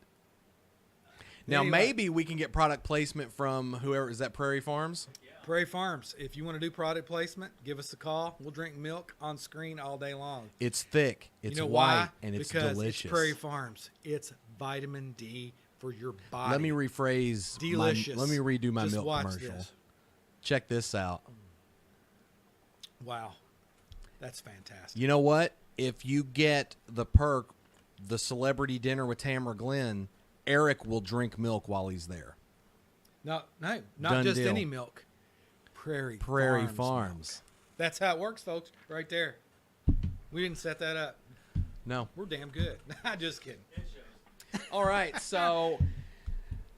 Now, Anyway. maybe we can get product placement from whoever. Is that Prairie Farms? Prairie Farms. If you want to do product placement, give us a call. We'll drink milk on screen all day long. It's thick. It's you know white. why? And it's because delicious. It's Prairie Farms. It's vitamin D for your body. Let me rephrase. Delicious. Let me redo my Just milk watch commercial. this. Check this out. Wow. That's fantastic. You know what? If you get the perk, the celebrity dinner with Tamara Glenn, Eric will drink milk while he's there. No, not Done just deal. any milk. Prairie Farms. That's how it works, folks. Right there. We didn't set that up. No. We're damn good. Just kidding. All right, so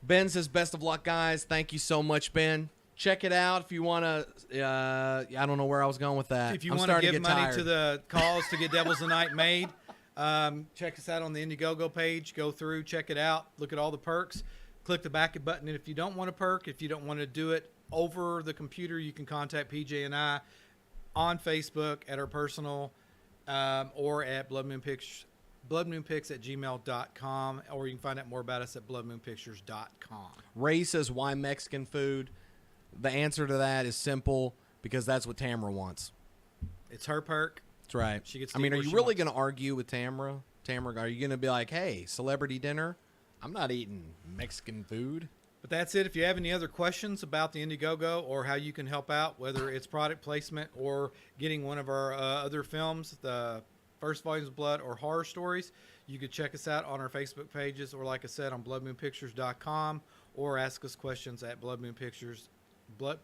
Ben says, best of luck, guys. Thank you so much, Ben. Check it out if you want to. I don't know where I was going with that. If you I'm want to starting give get money tired. to the cause to get Devils of the Night made, check us out on the Indiegogo page. Go through, check it out, look at all the perks. Click the back button, and if you don't want a perk, if you don't want to do it over the computer, you can contact PJ and I on Facebook at our personal or at bloodmoonpics@gmail.com, or you can find out more about us at bloodmoonpictures.com. Ray says, why Mexican food? The answer to that is simple, because that's what Tamara wants. It's her perk. That's right. She gets. I mean, are you really going to argue with Tamara? Tamara, are you going to be like, hey, celebrity dinner? I'm not eating Mexican food. But that's it. If you have any other questions about the Indiegogo or how you can help out, whether it's product placement or getting one of our other films, the First Volumes of Blood or Horror Stories, you could check us out on our Facebook pages, or like I said, on bloodmoonpictures.com, or ask us questions at bloodmoonpictures at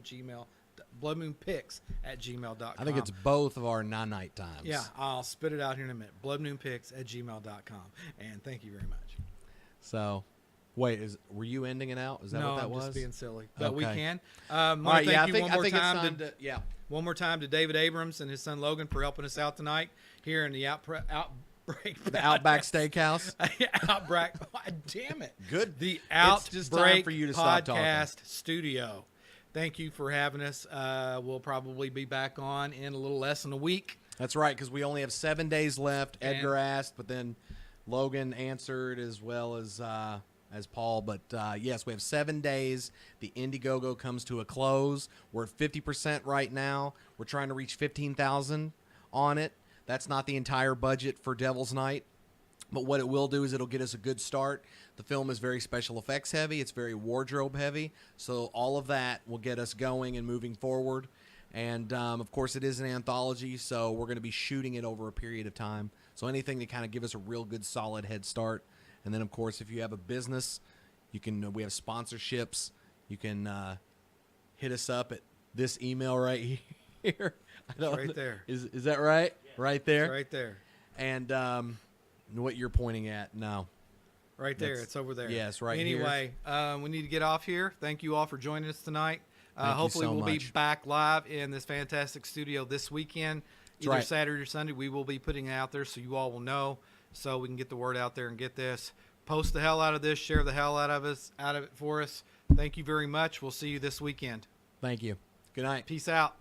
gmail. bloodmoonpics@gmail.com. I think it's both of our night times. Yeah, I'll spit it out here in a minute. bloodmoonpics@gmail.com. And thank you very much. So, wait, were you ending it out? Is that what that was? No, I'm just being silly. But okay. we can. All right, yeah, I think one it's time to, yeah. One more time to David Abrams and his son Logan for helping us out tonight here in the Outbreak. The Outback Steakhouse. Outback. Damn it. Good. The It's just time Outbreak for you to stop talking. Podcast Studio. Thank you for having us. We'll probably be back on in a little less than a week. That's right, because we only have 7 days left. Edgar asked, but then Logan answered as well as Paul. But yes, we have 7 days. The Indiegogo comes to a close. We're at 50% right now. We're trying to reach 15,000 on it. That's not the entire budget for Devil's Night. But what it will do is it'll get us a good start. The film is very special effects heavy. It's very wardrobe heavy. So all of that will get us going and moving forward. And, of course, it is an anthology, so we're going to be shooting it over a period of time. So anything to kind of give us a real good, solid head start. And then, of course, if you have a business, you can. We have sponsorships. You can hit us up at this email right here. Right there. Is that right? Yeah. Right there? It's right there. And what you're pointing at? No. Right there. It's over there. Yes, right anyway, here. We need to get off here. Thank you all for joining us tonight. Hopefully so we'll be much. back live in this fantastic studio this weekend. Either right. Saturday or Sunday. We will be putting it out there so you all will know, so we can get the word out there and get this. Post the hell out of this. Share the hell out of it for us. Thank you very much. We'll see you this weekend. Thank you. Good night. Peace out.